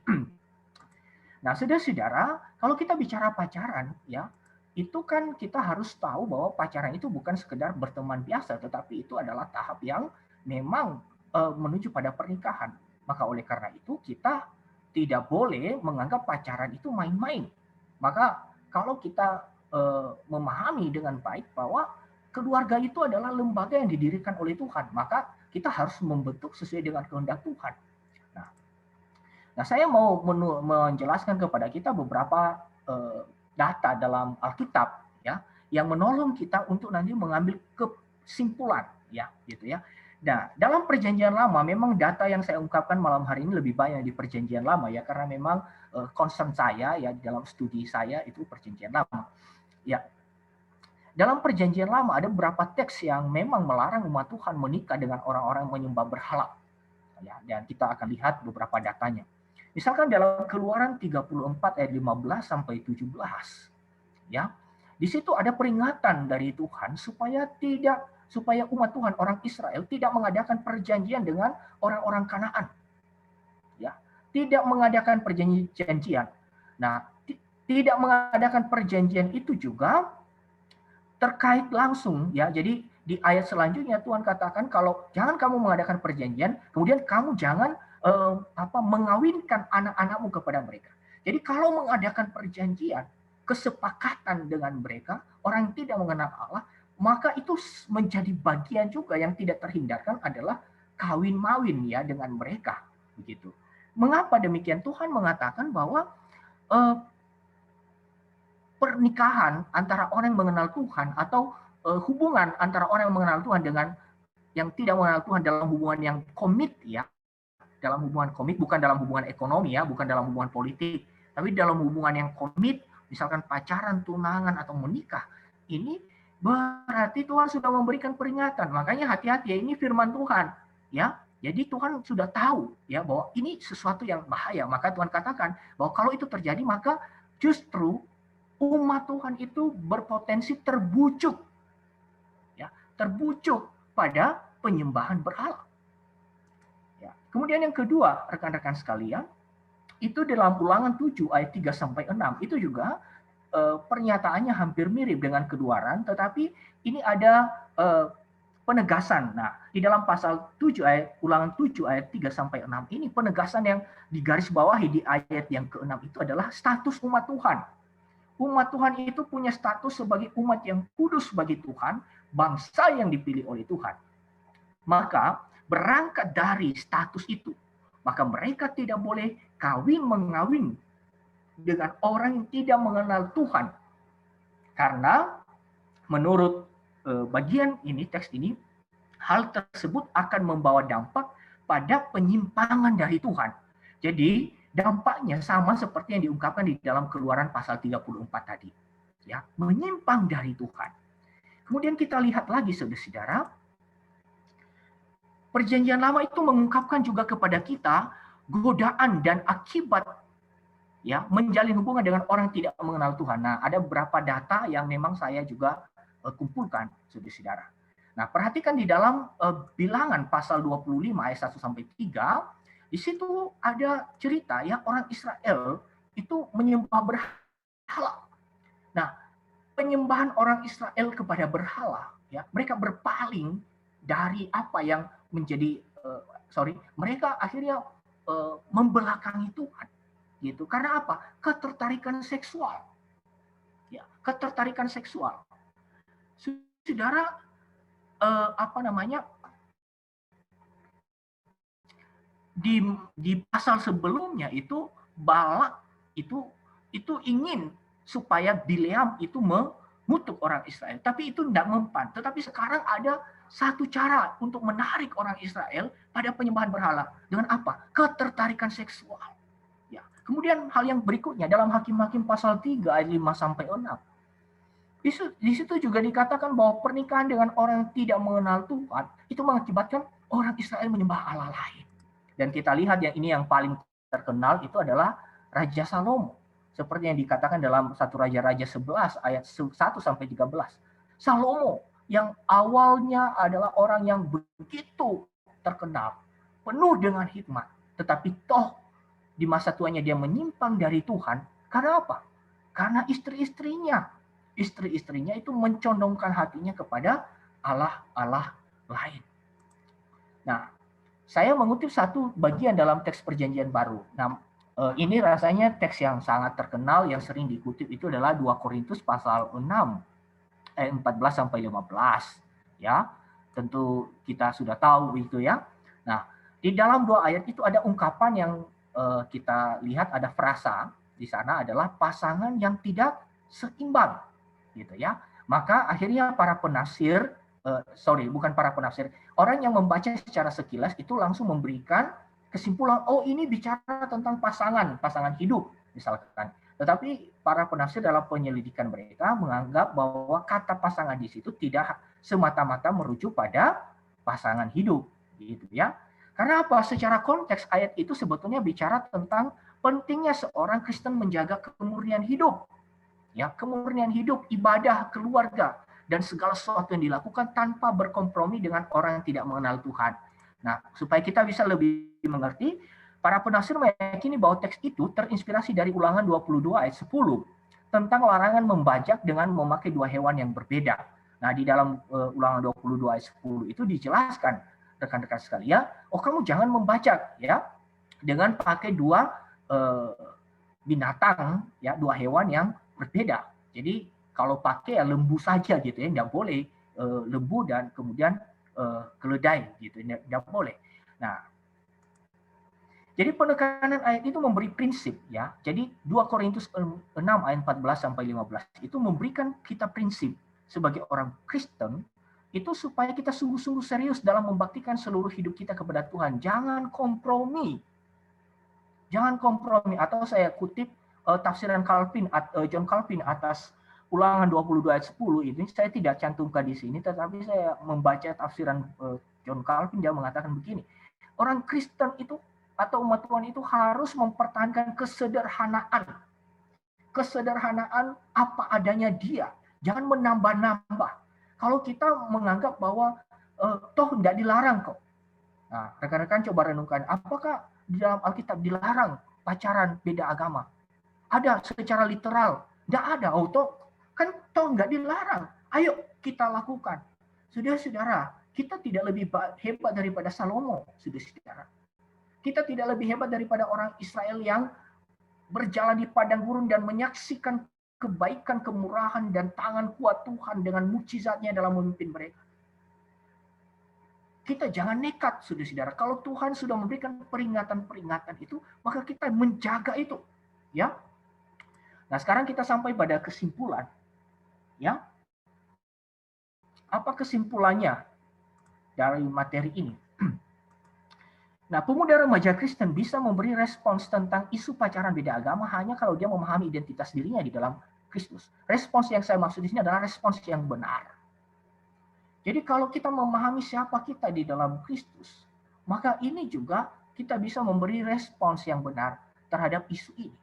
Nah, saudara-saudara, kalau kita bicara pacaran ya, itu kan kita harus tahu bahwa pacaran itu bukan sekedar berteman biasa, tetapi itu adalah tahap yang memang menuju pada pernikahan. Maka oleh karena itu kita tidak boleh menganggap pacaran itu main-main. Maka kalau kita memahami dengan baik bahwa keluarga itu adalah lembaga yang didirikan oleh Tuhan, maka kita harus membentuk sesuai dengan kehendak Tuhan. Nah, saya mau menjelaskan kepada kita beberapa data dalam Alkitab ya yang menolong kita untuk nanti mengambil kesimpulan ya gitu ya. Nah, dalam Perjanjian Lama memang data yang saya ungkapkan malam hari ini lebih banyak di Perjanjian Lama ya, karena memang concern saya ya dalam studi saya itu Perjanjian Lama. Ya. Dalam Perjanjian Lama ada beberapa teks yang memang melarang umat Tuhan menikah dengan orang-orang menyembah berhala. Ya, dan kita akan lihat beberapa datanya. Misalkan dalam Keluaran 34 ayat 15 sampai 17. Ya. Di situ ada peringatan dari Tuhan supaya umat Tuhan orang Israel tidak mengadakan perjanjian dengan orang-orang Kanaan. Ya, tidak mengadakan perjanjian. Nah, tidak mengadakan perjanjian itu juga terkait langsung ya. Jadi di ayat selanjutnya Tuhan katakan kalau jangan kamu mengadakan perjanjian, kemudian kamu jangan mengawinkan anak-anakmu kepada mereka. Jadi kalau mengadakan perjanjian, kesepakatan dengan mereka, orang yang tidak mengenal Allah, maka itu menjadi bagian juga yang tidak terhindarkan adalah kawin-mawin ya dengan mereka begitu. Mengapa demikian? Tuhan mengatakan bahwa pernikahan antara orang yang mengenal Tuhan atau hubungan antara orang yang mengenal Tuhan dengan yang tidak mengenal Tuhan dalam hubungan yang komit ya, dalam hubungan komit, bukan dalam hubungan ekonomi ya, bukan dalam hubungan politik, tapi dalam hubungan yang komit, misalkan pacaran, tunangan atau menikah, ini berarti Tuhan sudah memberikan peringatan. Makanya hati-hati ya, ini firman Tuhan ya. Jadi Tuhan sudah tahu ya bahwa ini sesuatu yang bahaya. Maka Tuhan katakan bahwa kalau itu terjadi maka justru umat Tuhan itu berpotensi terbucuk, ya, terbucuk pada penyembahan berhala. Ya. Kemudian yang kedua, rekan-rekan sekalian, itu dalam Ulangan 7 ayat 3 sampai 6 itu juga pernyataannya hampir mirip dengan Keluaran, tetapi ini ada penegasan. Nah, di dalam pasal 7 ayat Ulangan 7 ayat 3 sampai 6 ini penegasan yang digarisbawahi di ayat yang ke-6 itu adalah status umat Tuhan. Umat Tuhan itu punya status sebagai umat yang kudus bagi Tuhan, bangsa yang dipilih oleh Tuhan. Maka berangkat dari status itu, maka mereka tidak boleh kawin-mengawin dengan orang yang tidak mengenal Tuhan. Karena menurut bagian ini, teks ini, hal tersebut akan membawa dampak pada penyimpangan dari Tuhan. Jadi dampaknya sama seperti yang diungkapkan di dalam Keluaran pasal 34 tadi. Ya, menyimpang dari Tuhan. Kemudian kita lihat lagi saudara-saudara, Perjanjian Lama itu mengungkapkan juga kepada kita godaan dan akibat ya menjalin hubungan dengan orang yang tidak mengenal Tuhan. Nah, ada beberapa data yang memang saya juga kumpulkan, saudara-saudara. Nah, perhatikan di dalam Bilangan pasal 25 ayat 1 sampai 3, di situ ada cerita ya orang Israel itu menyembah berhala. Nah, penyembahan orang Israel kepada berhala, ya, mereka berpaling dari apa yang menjadi mereka akhirnya membelakangi Tuhan. Gitu. Karena apa? Ketertarikan seksual. Ya, ketertarikan seksual. Saudara, di pasal sebelumnya itu Balak itu ingin supaya Bileam itu mengutuk orang Israel, tapi itu tidak mempan. Tetapi sekarang ada satu cara untuk menarik orang Israel pada penyembahan berhala. Dengan apa? Ketertarikan seksual. Ya. Kemudian hal yang berikutnya dalam Hakim-Hakim pasal 3 ayat 5 sampai 6. Di situ juga dikatakan bahwa pernikahan dengan orang yang tidak mengenal Tuhan itu mengakibatkan orang Israel menyembah Allah lain. Dan kita lihat yang ini yang paling terkenal itu adalah Raja Salomo. Seperti yang dikatakan dalam 1 Raja-Raja 11 ayat 1 sampai 13. Salomo yang awalnya adalah orang yang begitu terkenal, penuh dengan hikmat, tetapi toh di masa tuanya dia menyimpang dari Tuhan. Karena apa? Karena istri-istrinya itu mencondongkan hatinya kepada Allah lain. Nah, saya mengutip satu bagian dalam teks Perjanjian Baru. Nah, ini rasanya teks yang sangat terkenal yang sering dikutip itu adalah 2 Korintus pasal 6 ayat 14 sampai 15. Ya, tentu kita sudah tahu itu ya. Nah, di dalam 2 ayat itu ada ungkapan yang kita lihat ada frasa di sana adalah pasangan yang tidak seimbang, gitu ya. Maka akhirnya para penafsir, bukan para penafsir, orang yang membaca secara sekilas itu langsung memberikan kesimpulan, oh ini bicara tentang pasangan hidup misalkan. Tetapi para penafsir dalam penyelidikan mereka menganggap bahwa kata pasangan di situ tidak semata-mata merujuk pada pasangan hidup, gitu ya. Karena apa? Secara konteks ayat itu sebetulnya bicara tentang pentingnya seorang Kristen menjaga kemurnian hidup. Ya, kemurnian hidup, ibadah, keluarga, dan segala sesuatu yang dilakukan tanpa berkompromi dengan orang yang tidak mengenal Tuhan. Nah, supaya kita bisa lebih mengerti, para penafsir meyakini bahwa teks itu terinspirasi dari Ulangan 22 ayat 10 tentang larangan membajak dengan memakai 2 hewan yang berbeda. Nah, di dalam Ulangan 22 ayat 10 itu dijelaskan, rekan-rekan sekalian, oh kamu jangan membajak ya dengan pakai 2 binatang ya, 2 hewan yang berbeda. Jadi kalau pakai ya lembu saja gitu ya, tidak boleh lembu dan kemudian keledai gitu, tidak boleh. Nah, jadi penekanan ayat itu memberi prinsip ya. Jadi 2 Korintus 6 ayat 14 sampai 15 itu memberikan kita prinsip sebagai orang Kristen itu supaya kita sungguh-sungguh serius dalam membaktikan seluruh hidup kita kepada Tuhan. Jangan kompromi. Jangan kompromi. Atau saya kutip tafsiran John Calvin atas Ulangan 22 ayat 10 ini, saya tidak cantumkan di sini, tetapi saya membaca tafsiran John Calvin, dia mengatakan begini, Orang Kristen itu atau umat Tuhan itu harus mempertahankan kesederhanaan. Kesederhanaan apa adanya dia. Jangan menambah-nambah. Kalau kita menganggap bahwa toh tidak dilarang kok. Nah, rekan-rekan coba renungkan, apakah di dalam Alkitab dilarang pacaran beda agama? Ada secara literal? Tidak ada. Oh, toh nggak dilarang. Ayo kita lakukan. Saudara-saudara, kita tidak lebih hebat daripada Salomo, saudara-saudara. Kita tidak lebih hebat daripada orang Israel yang berjalan di padang gurun dan menyaksikan kebaikan, kemurahan, dan tangan kuat Tuhan dengan mukjizatnya dalam memimpin mereka. Kita jangan nekat, saudara-saudara. Kalau Tuhan sudah memberikan peringatan-peringatan itu, maka kita menjaga itu. Ya. Nah, sekarang kita sampai pada kesimpulan. Ya. Apa kesimpulannya dari materi ini? Nah, pemuda remaja Kristen bisa memberi respons tentang isu pacaran beda agama hanya kalau dia memahami identitas dirinya di dalam Kristus. Respons yang saya maksud di sini adalah respons yang benar. Jadi kalau kita memahami siapa kita di dalam Kristus, maka ini juga kita bisa memberi respons yang benar terhadap isu ini.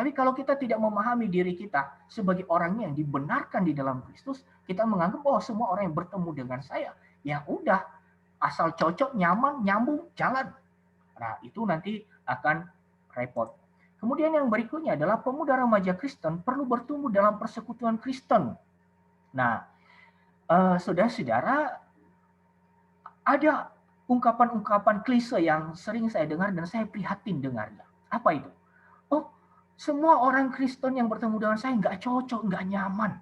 Tapi kalau kita tidak memahami diri kita sebagai orang yang dibenarkan di dalam Kristus, kita menganggap bahwa semua orang yang bertemu dengan saya, ya udah, asal cocok, nyaman, nyambung, jalan. Nah, itu nanti akan repot. Kemudian yang berikutnya adalah pemuda remaja Kristen perlu bertumbuh dalam persekutuan Kristen. Nah, saudara-saudara, ada ungkapan-ungkapan klise yang sering saya dengar dan saya prihatin dengarnya. Apa itu? Oh, semua orang Kristen yang bertemu dengan saya nggak cocok, nggak nyaman.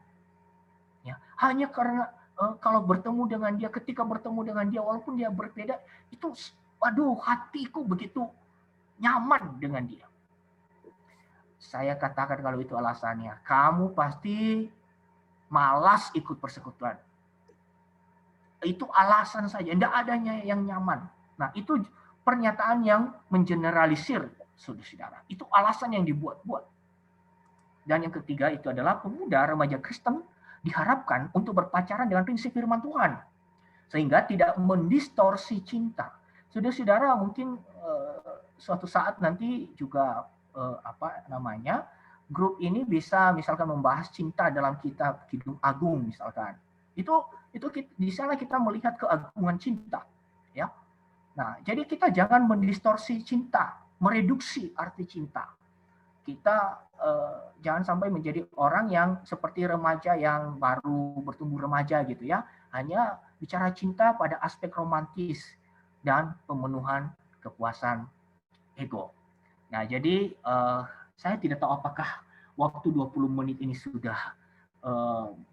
Ya, hanya karena kalau bertemu dengan dia, ketika bertemu dengan dia, walaupun dia berbeda, itu waduh, hatiku begitu nyaman dengan dia. Saya katakan kalau itu alasannya, kamu pasti malas ikut persekutuan. Itu alasan saja, tidak adanya yang nyaman. Nah, itu pernyataan yang mengeneralisir, saudara-saudara. Itu alasan yang dibuat-buat. Dan yang ketiga itu adalah pemuda remaja Kristen diharapkan untuk berpacaran dengan prinsip firman Tuhan. Sehingga tidak mendistorsi cinta. Saudara-saudara, mungkin suatu saat nanti juga grup ini bisa misalkan membahas cinta dalam kitab Kidung Agung misalkan. Itu di sana kita melihat keagungan cinta, ya. Nah, jadi kita jangan mendistorsi cinta, mereduksi arti cinta. Kita jangan sampai menjadi orang yang seperti remaja yang baru bertumbuh remaja gitu ya, hanya bicara cinta pada aspek romantis dan pemenuhan kepuasan ego. Nah, jadi saya tidak tahu apakah waktu 20 menit ini sudah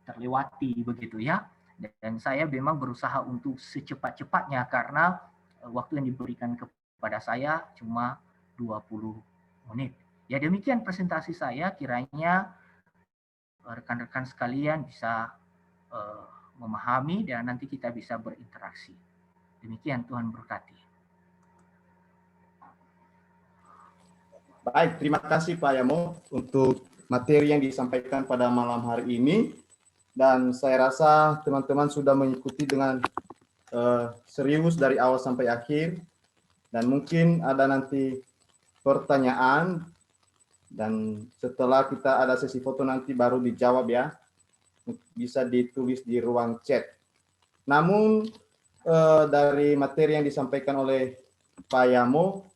terlewati begitu ya. Dan saya memang berusaha untuk secepat-cepatnya karena waktu yang diberikan kepada saya cuma 20 menit. Ya, demikian presentasi saya, kiranya rekan-rekan sekalian bisa memahami dan nanti kita bisa berinteraksi. Demikian, Tuhan berkati. Baik, terima kasih Pak Yamo untuk materi yang disampaikan pada malam hari ini. Dan saya rasa teman-teman sudah mengikuti dengan serius dari awal sampai akhir. Dan mungkin ada nanti pertanyaan. Dan setelah kita ada sesi foto nanti baru dijawab ya. Bisa ditulis di ruang chat. Namun dari materi yang disampaikan oleh Pak Yamo,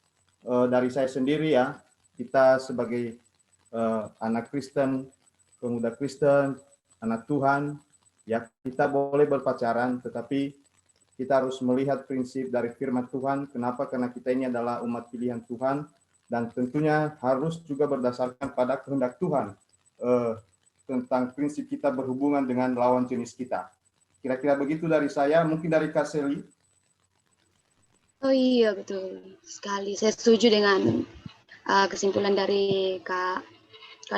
dari saya sendiri ya, kita sebagai anak Kristen, pemuda Kristen, anak Tuhan, ya kita boleh berpacaran, tetapi kita harus melihat prinsip dari firman Tuhan. Kenapa? Karena kita ini adalah umat pilihan Tuhan, dan tentunya harus juga berdasarkan pada kehendak Tuhan tentang prinsip kita berhubungan dengan lawan jenis kita. Kira-kira begitu dari saya, mungkin dari Kak Seli. Oh iya, betul sekali. Saya setuju dengan kesimpulan dari Kak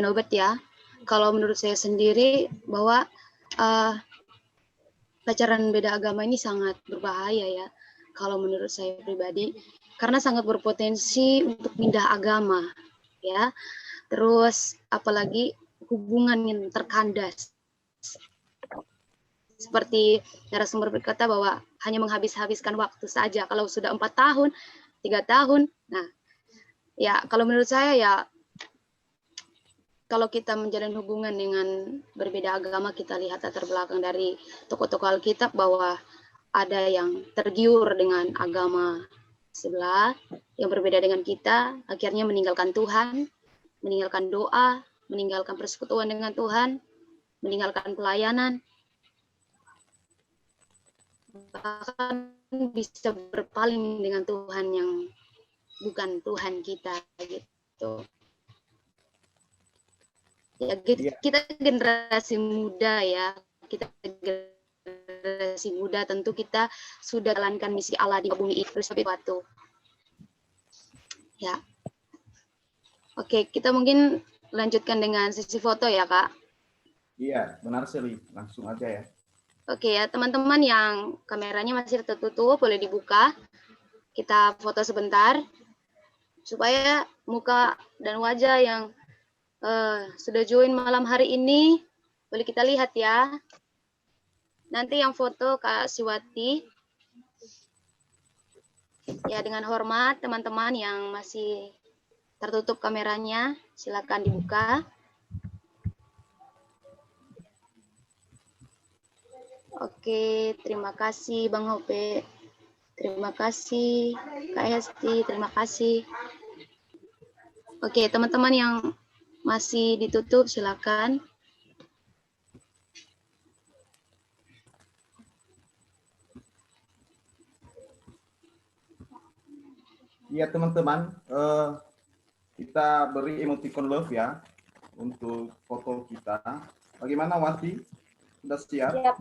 Nobet ya. Kalau menurut saya sendiri bahwa pacaran beda agama ini sangat berbahaya ya. Kalau menurut saya pribadi, karena sangat berpotensi untuk pindah agama ya. Terus apalagi hubungan yang terkandas seperti narasumber berkata bahwa hanya menghabis-habiskan waktu saja. Kalau sudah 4 tahun, 3 tahun, nah ya kalau menurut saya ya kalau kita menjalin hubungan dengan berbeda agama, kita lihat latar belakang dari tokoh-tokoh Alkitab bahwa ada yang tergiur dengan agama sebelah yang berbeda dengan kita, akhirnya meninggalkan Tuhan, meninggalkan doa, meninggalkan persekutuan dengan Tuhan, meninggalkan pelayanan, bahkan bisa berpaling dengan Tuhan yang bukan Tuhan kita gitu. Ya, kita generasi muda ya, kita generasi muda tentu kita sudah jalankan misi Allah di bumi itu seperti waktu. Ya, oke, kita mungkin lanjutkan dengan sesi foto ya Kak. Iya, benar sekali. Langsung aja ya. Oke ya, teman-teman yang kameranya masih tertutup boleh dibuka. Kita foto sebentar supaya muka dan wajah yang sudah join malam hari ini boleh kita lihat ya. Nanti yang foto Kak Siwati. Ya, dengan hormat teman-teman yang masih tertutup kameranya, silakan dibuka. Oke, terima kasih Bang Hope. Terima kasih Kak Hesti, terima kasih. Oke, teman-teman yang masih ditutup silakan. Iya teman-teman, kita beri emoticon love ya untuk foto kita. Bagaimana Wati? Sudah siap? Siap,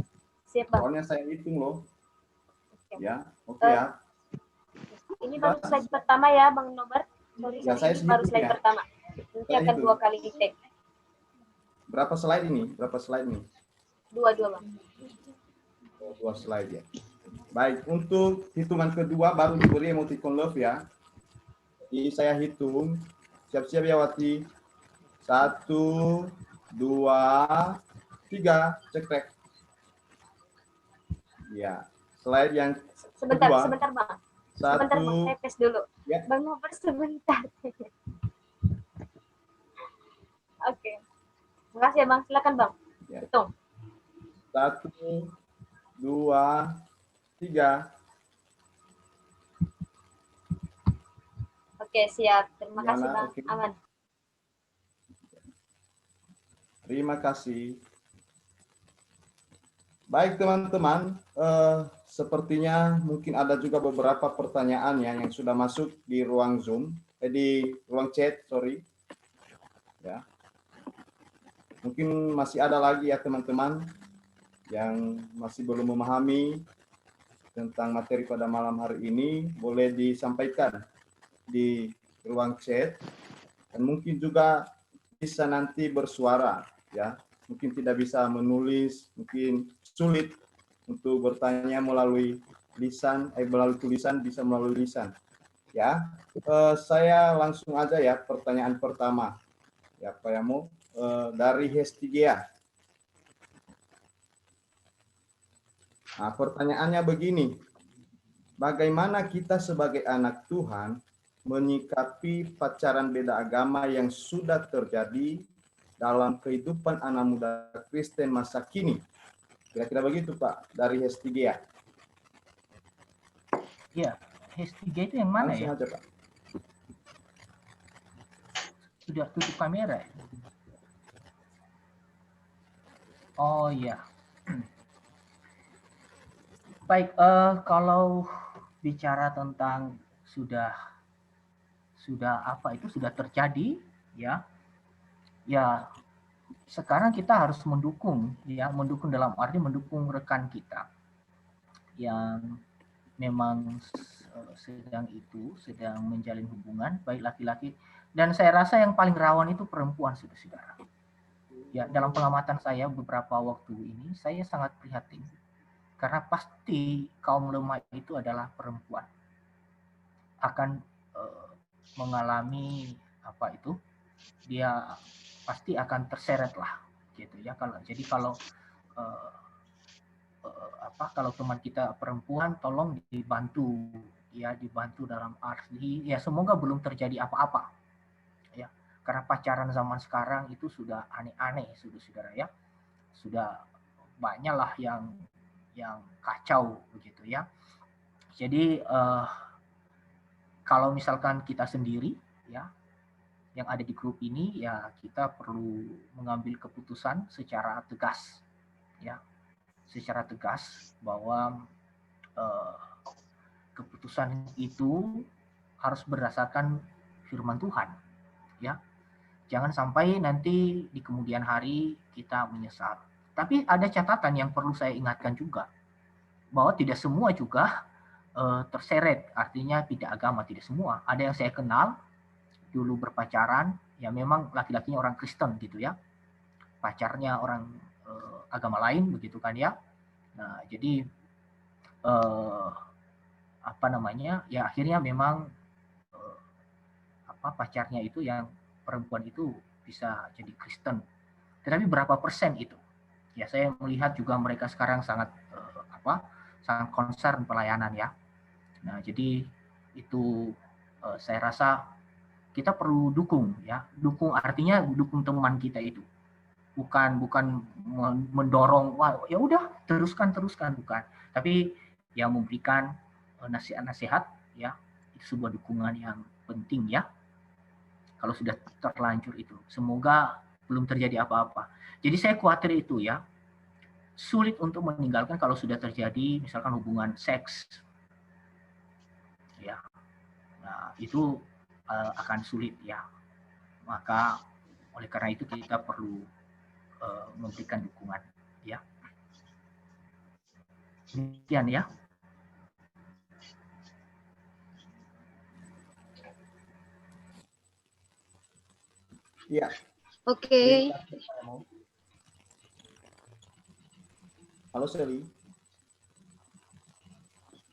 siap Bang. Soalnya saya hitung loh. Oke. Ya, oke ya. Ini baru slide pertama ya Bang Norbert. Sorry, Ya, saya ini baru slide ya. pertama. Nanti Saya akan hitung. 2 kali di tag. Berapa slide ini? Berapa slide ini? 2 Bang. 2 slide ya. Baik, untuk hitungan kedua baru diberi emoticon love ya. Jadi saya hitung. Siap-siap ya Wati. 1, 2, 3. Cek. Ya. Slide yang Sebentar, kedua. sebentar Bang. 1. Sebentar Bang, saya tes dulu. Ya. Bang Norbert sebentar. Oke. Terima kasih ya Bang, silakan Bang. Ya. Hitung. 1, 2, 3. Oke, siap. Terima Yana, kasih Bang. oke. Aman. Terima kasih. Baik teman-teman, sepertinya mungkin ada juga beberapa pertanyaan ya yang sudah masuk di ruang Zoom, di ruang chat, sorry. Ya. Mungkin masih ada lagi ya teman-teman yang masih belum memahami tentang materi pada malam hari ini, boleh disampaikan di ruang chat dan mungkin juga bisa nanti bersuara ya. Mungkin tidak bisa menulis, mungkin sulit untuk bertanya melalui lisan, melalui tulisan, bisa melalui lisan. Ya, saya langsung aja ya pertanyaan pertama. Ya, Pak Yamo, dari Hestigea. Nah, pertanyaannya begini, bagaimana kita sebagai anak Tuhan menyikapi pacaran beda agama yang sudah terjadi dalam kehidupan anak muda Kristen masa kini? Kira-kira begitu Pak, dari Hestigea. Ya, Hestigea itu yang mana Langsung ya? aja Pak. Sudah tutup kamera ya? Oh iya. Baik, kalau bicara tentang sudah apa itu sudah terjadi ya. Ya, sekarang kita harus mendukung ya, mendukung dalam arti mendukung rekan kita yang memang sedang menjalin hubungan baik laki-laki, dan saya rasa yang paling rawan itu perempuan, saudara-saudara. Ya, dalam pengamatan saya beberapa waktu ini saya sangat prihatin karena pasti kaum lemah itu adalah perempuan akan mengalami apa itu, dia pasti akan terseret lah gitu ya. Kalau kalau teman kita perempuan tolong dibantu, ya dibantu dalam arti ya semoga belum terjadi apa-apa, ya karena pacaran zaman sekarang itu sudah aneh-aneh, saudara ya, sudah banyak lah yang kacau begitu ya. Jadi kalau misalkan kita sendiri ya yang ada di grup ini, ya kita perlu mengambil keputusan secara tegas, ya, secara tegas bahwa keputusan itu harus berdasarkan firman Tuhan, ya. Jangan sampai nanti di kemudian hari kita menyesal. Tapi ada catatan yang perlu saya ingatkan juga, bahwa tidak semua juga terseret, artinya tidak agama, tidak semua. Ada yang saya kenal dulu berpacaran, ya memang laki-lakinya orang Kristen gitu ya, pacarnya orang agama lain begitu kan ya. Nah jadi apa namanya ya akhirnya memang pacarnya itu yang perempuan itu bisa jadi Kristen. Tetapi berapa persen itu? Ya saya melihat juga mereka sekarang sangat sangat concern pelayanan ya. Nah jadi itu saya rasa kita perlu dukung ya, dukung artinya dukung teman kita itu, bukan mendorong wah ya udah teruskan bukan, tapi ya memberikan nasihat-nasihat ya, itu sebuah dukungan yang penting ya. Kalau sudah terlanjur itu, semoga belum terjadi apa-apa. Jadi saya khawatir itu ya, sulit untuk meninggalkan kalau sudah terjadi misalkan hubungan seks ya. Nah itu akan sulit ya, maka oleh karena itu kita perlu memberikan dukungan ya. Demikian ya. Iya. Oke. Halo Seli.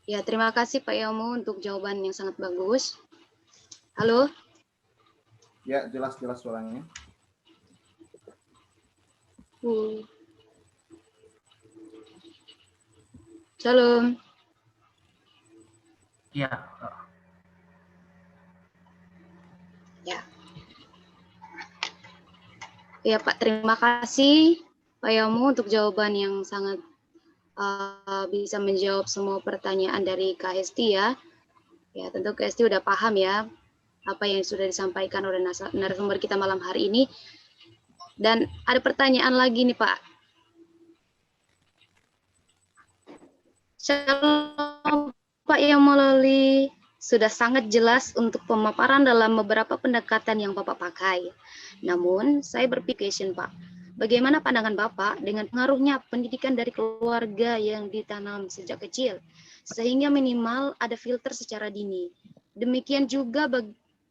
Ya, terima kasih Pak Yomo untuk jawaban yang sangat bagus. Halo? Ya, jelas-jelas suaranya. Shalom. Ya. Ya. Ya Pak, terima kasih Pak Yomo untuk jawaban yang sangat bisa menjawab semua pertanyaan dari Kak Hesti ya. Ya, tentu Kak Hesti udah paham ya apa yang sudah disampaikan oleh narasumber kita malam hari ini. Dan ada pertanyaan lagi nih Pak. Shalom Pak Yamololi, sudah sangat jelas untuk pemaparan dalam beberapa pendekatan yang Bapak pakai. Namun, saya berpikir Pak, bagaimana pandangan Bapak dengan pengaruhnya pendidikan dari keluarga yang ditanam sejak kecil, sehingga minimal ada filter secara dini. Demikian juga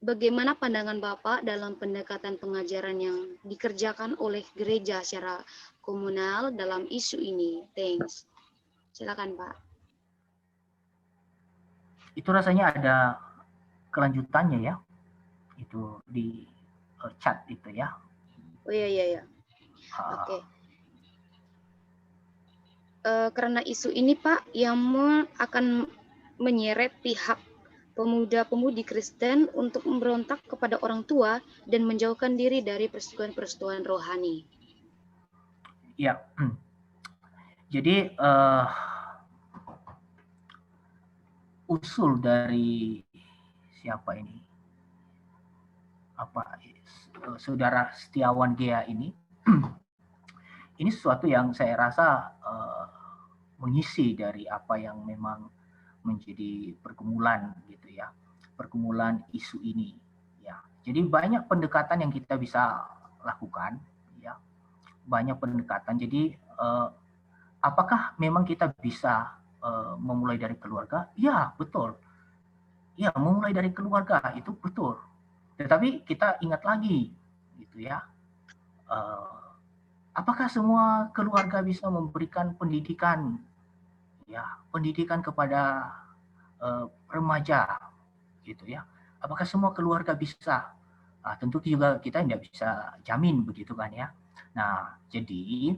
bagaimana pandangan Bapak dalam pendekatan pengajaran yang dikerjakan oleh gereja secara komunal dalam isu ini. Thanks. Silakan Pak. Itu rasanya ada kelanjutannya ya, itu di chat itu ya. Oh iya. Oke. Karena isu ini Pak, yang akan menyeret pihak pemuda-pemudi Kristen untuk memberontak kepada orang tua dan menjauhkan diri dari persekutuan-persekutuan rohani. Ya. Jadi usul dari siapa ini? Saudara Setiawan Gea ini sesuatu yang saya rasa mengisi dari apa yang memang menjadi pergumulan gitu ya, pergumulan isu ini ya. Jadi banyak pendekatan yang kita bisa lakukan ya, banyak pendekatan. Jadi apakah memang kita bisa memulai dari keluarga? Ya betul, ya memulai dari keluarga itu betul. Tetapi kita ingat lagi gitu ya, apakah semua keluarga bisa memberikan pendidikan ya, pendidikan kepada remaja gitu ya? Apakah semua keluarga bisa? Tentu juga kita tidak bisa jamin begitu kan ya. Nah, jadi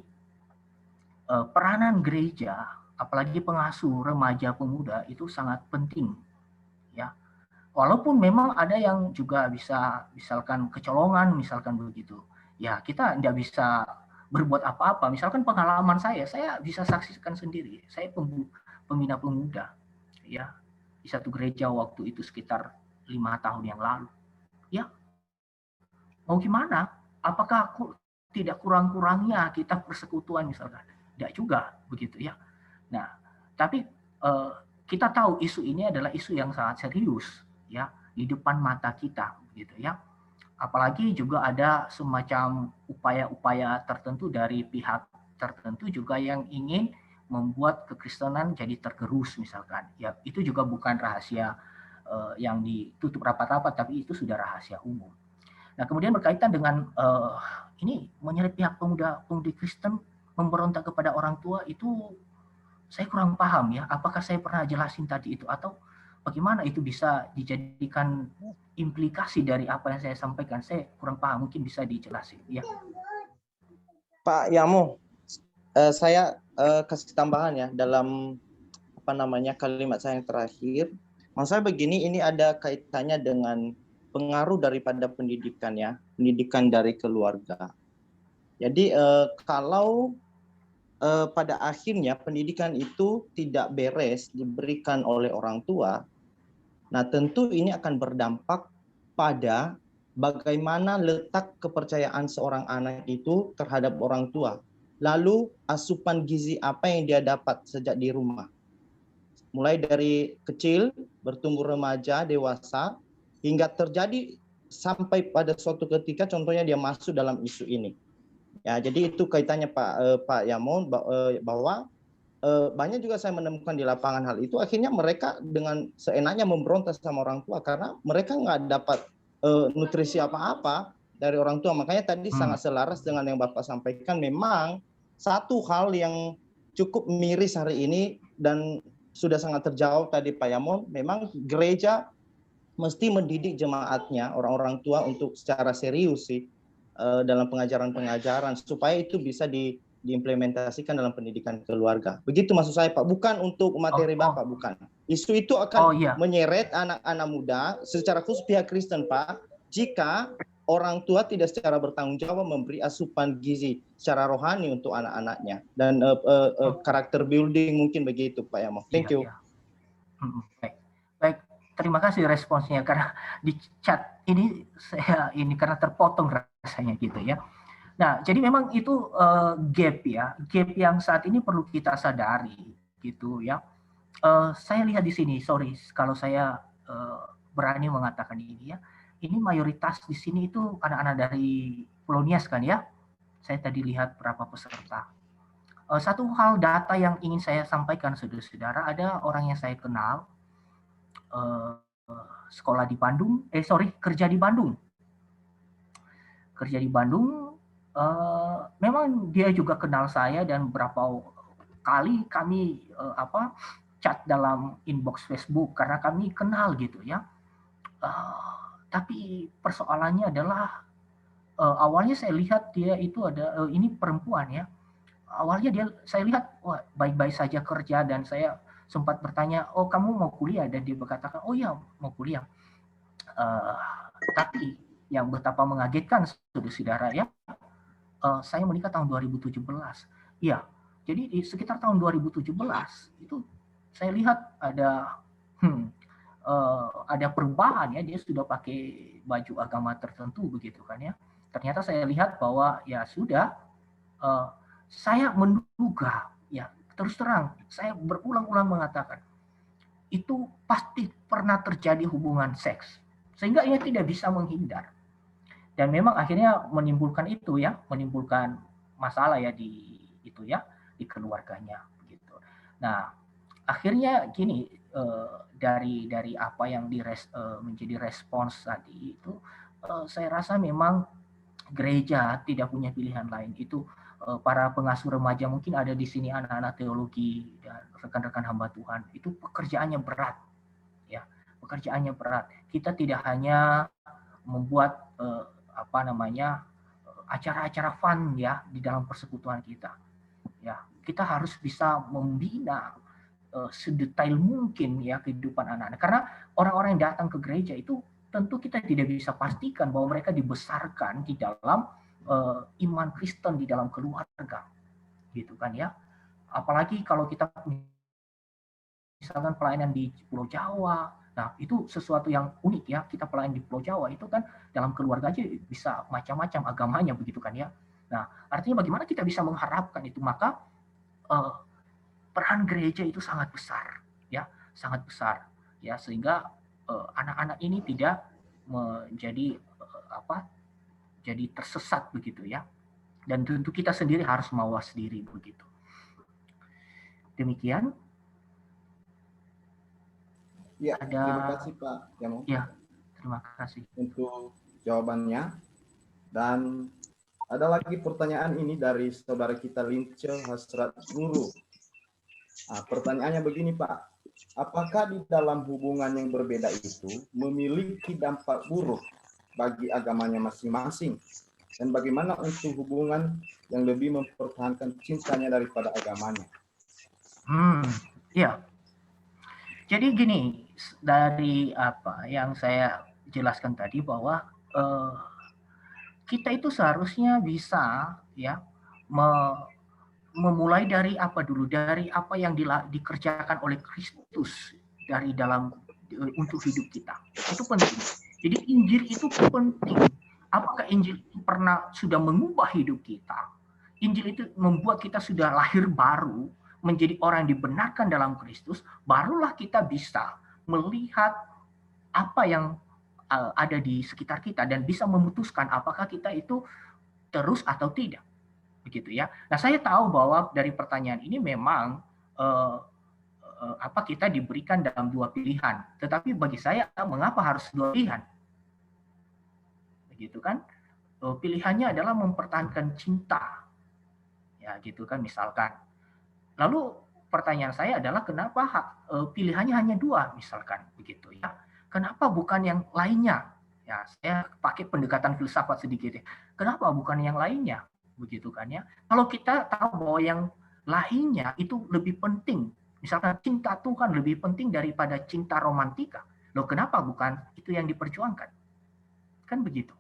peranan gereja, apalagi pengasuh remaja pemuda itu sangat penting, ya. Walaupun memang ada yang juga bisa misalkan kecolongan, misalkan begitu. Ya kita tidak bisa berbuat apa-apa. Misalkan pengalaman saya bisa saksikan sendiri. Saya pembina pemuda, ya, di satu gereja waktu itu sekitar 5 tahun yang lalu. Ya, mau gimana? Apakah tidak kurang-kurangnya kita persekutuan misalkan? Tidak juga begitu ya. Nah, tapi kita tahu isu ini adalah isu yang sangat serius ya di depan mata kita gitu ya. Apalagi juga ada semacam upaya-upaya tertentu dari pihak tertentu juga yang ingin membuat kekristenan jadi tergerus misalkan. Ya, itu juga bukan rahasia yang ditutup rapat-rapat, tapi itu sudah rahasia umum. Nah, kemudian berkaitan dengan ini menyeret pihak pemuda-pemudi Kristen memberontak kepada orang tua, itu saya kurang paham ya. Apakah saya pernah jelasin tadi itu atau bagaimana itu bisa dijadikan implikasi dari apa yang saya sampaikan? Saya kurang paham, mungkin bisa dijelasin ya. Pak Yamo, saya kasih tambahan ya dalam kalimat saya yang terakhir. Maksud saya begini, ini ada kaitannya dengan pengaruh daripada pendidikan ya, pendidikan dari keluarga. Jadi kalau pada akhirnya pendidikan itu tidak beres diberikan oleh orang tua, nah tentu ini akan berdampak pada bagaimana letak kepercayaan seorang anak itu terhadap orang tua. Lalu asupan gizi apa yang dia dapat sejak di rumah. Mulai dari kecil, bertumbuh remaja, dewasa, hingga terjadi sampai pada suatu ketika contohnya dia masuk dalam isu ini. Ya, jadi itu kaitannya Pak Yamon bahwa banyak juga saya menemukan di lapangan hal itu, akhirnya mereka dengan seenaknya memberontak sama orang tua karena mereka nggak dapat nutrisi apa-apa dari orang tua. Makanya tadi sangat selaras dengan yang Bapak sampaikan, memang satu hal yang cukup miris hari ini dan sudah sangat terjawab tadi Pak Yamon, memang gereja mesti mendidik jemaatnya, orang-orang tua untuk secara serius sih dalam pengajaran-pengajaran supaya itu bisa diimplementasikan dalam pendidikan keluarga. Begitu maksud saya Pak, bukan untuk materi Bapak, bukan. Isu itu akan menyeret anak-anak muda, secara khusus pihak Kristen Pak, jika orang tua tidak secara bertanggung jawab memberi asupan gizi secara rohani untuk anak-anaknya. Dan karakter building mungkin begitu Pak Yamo. Thank you. Baik. Terima kasih responsnya, karena di chat ini saya karena terpotong rasanya gitu ya. Nah, jadi memang itu gap yang saat ini perlu kita sadari gitu ya. Saya lihat di sini, sorry kalau saya berani mengatakan ini ya. Ini mayoritas di sini itu anak-anak dari Pulau Nias kan ya. Saya tadi lihat berapa peserta. Satu hal data yang ingin saya sampaikan saudara-saudara, ada orang yang saya kenal sekolah di Bandung, kerja di Bandung. Kerja di Bandung, memang dia juga kenal saya dan berapa kali kami chat dalam inbox Facebook karena kami kenal gitu ya. Tapi persoalannya adalah awalnya saya lihat dia itu ada ini perempuan ya. Awalnya saya lihat wah baik-baik saja kerja dan saya sempat bertanya, oh kamu mau kuliah? Dan dia berkatakan, oh ya mau kuliah. Tapi yang betapa mengagetkan saudara-saudara ya, saya menikah tahun 2017. Iya, jadi di sekitar tahun 2017 itu saya lihat ada perubahan ya, dia sudah pakai baju agama tertentu begitu kan ya. Ternyata saya lihat bahwa ya sudah, saya menduga ya, terus terang, saya berulang-ulang mengatakan, itu pasti pernah terjadi hubungan seks. Sehingga ia tidak bisa menghindar. Dan memang akhirnya menimbulkan menimbulkan masalah ya di keluarganya. Gitu. Nah, akhirnya gini, dari apa yang menjadi respons tadi itu, saya rasa memang gereja tidak punya pilihan lain. Itu para pengasuh remaja, mungkin ada di sini anak-anak teologi dan rekan-rekan hamba Tuhan, itu pekerjaannya berat ya, pekerjaannya berat. Kita tidak hanya membuat acara-acara fun ya di dalam persekutuan kita ya, kita harus bisa membina sedetail mungkin ya kehidupan anak-anak. Karena orang-orang yang datang ke gereja itu tentu kita tidak bisa pastikan bahwa mereka dibesarkan di dalam iman Kristen, di dalam keluarga, gitu kan ya. Apalagi kalau kita misalkan pelayanan di Pulau Jawa, nah itu sesuatu yang unik ya, kita pelayan di Pulau Jawa itu kan dalam keluarga aja bisa macam-macam agamanya begitu kan ya. Nah artinya bagaimana kita bisa mengharapkan itu, maka peran gereja itu sangat besar ya, sangat besar ya, sehingga anak-anak ini tidak menjadi jadi tersesat begitu ya. Dan tentu kita sendiri harus mawas diri begitu. Demikian. Ya, terima kasih Pak Yamo. Ya, terima kasih untuk jawabannya. Dan ada lagi pertanyaan ini dari saudara kita Lince Hasrat Guru. Nah, pertanyaannya begini Pak, apakah di dalam hubungan yang berbeda itu memiliki dampak buruk bagi agamanya masing-masing? Dan bagaimana untuk hubungan yang lebih mempertahankan cintanya daripada agamanya? Ya. Jadi gini, dari apa yang saya jelaskan tadi bahwa kita itu seharusnya bisa ya memulai dari apa dulu, dari apa yang dikerjakan oleh Kristus dari dalam untuk hidup kita. Itu penting. Jadi Injil itu penting. Apakah Injil itu sudah mengubah hidup kita? Injil itu membuat kita sudah lahir baru, menjadi orang yang dibenarkan dalam Kristus, barulah kita bisa melihat apa yang ada di sekitar kita dan bisa memutuskan apakah kita itu terus atau tidak. Begitu ya. Nah, saya tahu bahwa dari pertanyaan ini memang kita diberikan dalam dua pilihan. Tetapi bagi saya, mengapa harus dua pilihan? Begitu kan? Pilihannya adalah mempertahankan cinta. Ya, gitu kan misalkan. Lalu pertanyaan saya adalah kenapa pilihannya hanya dua misalkan begitu ya? Kenapa bukan yang lainnya? Ya, saya pakai pendekatan filsafat sedikit ya. Kenapa bukan yang lainnya? Begitu kan ya. Kalau kita tahu bahwa yang lainnya itu lebih penting, misalkan cinta Tuhan lebih penting daripada cinta romantika. Loh, kenapa bukan itu yang diperjuangkan? Kan begitu.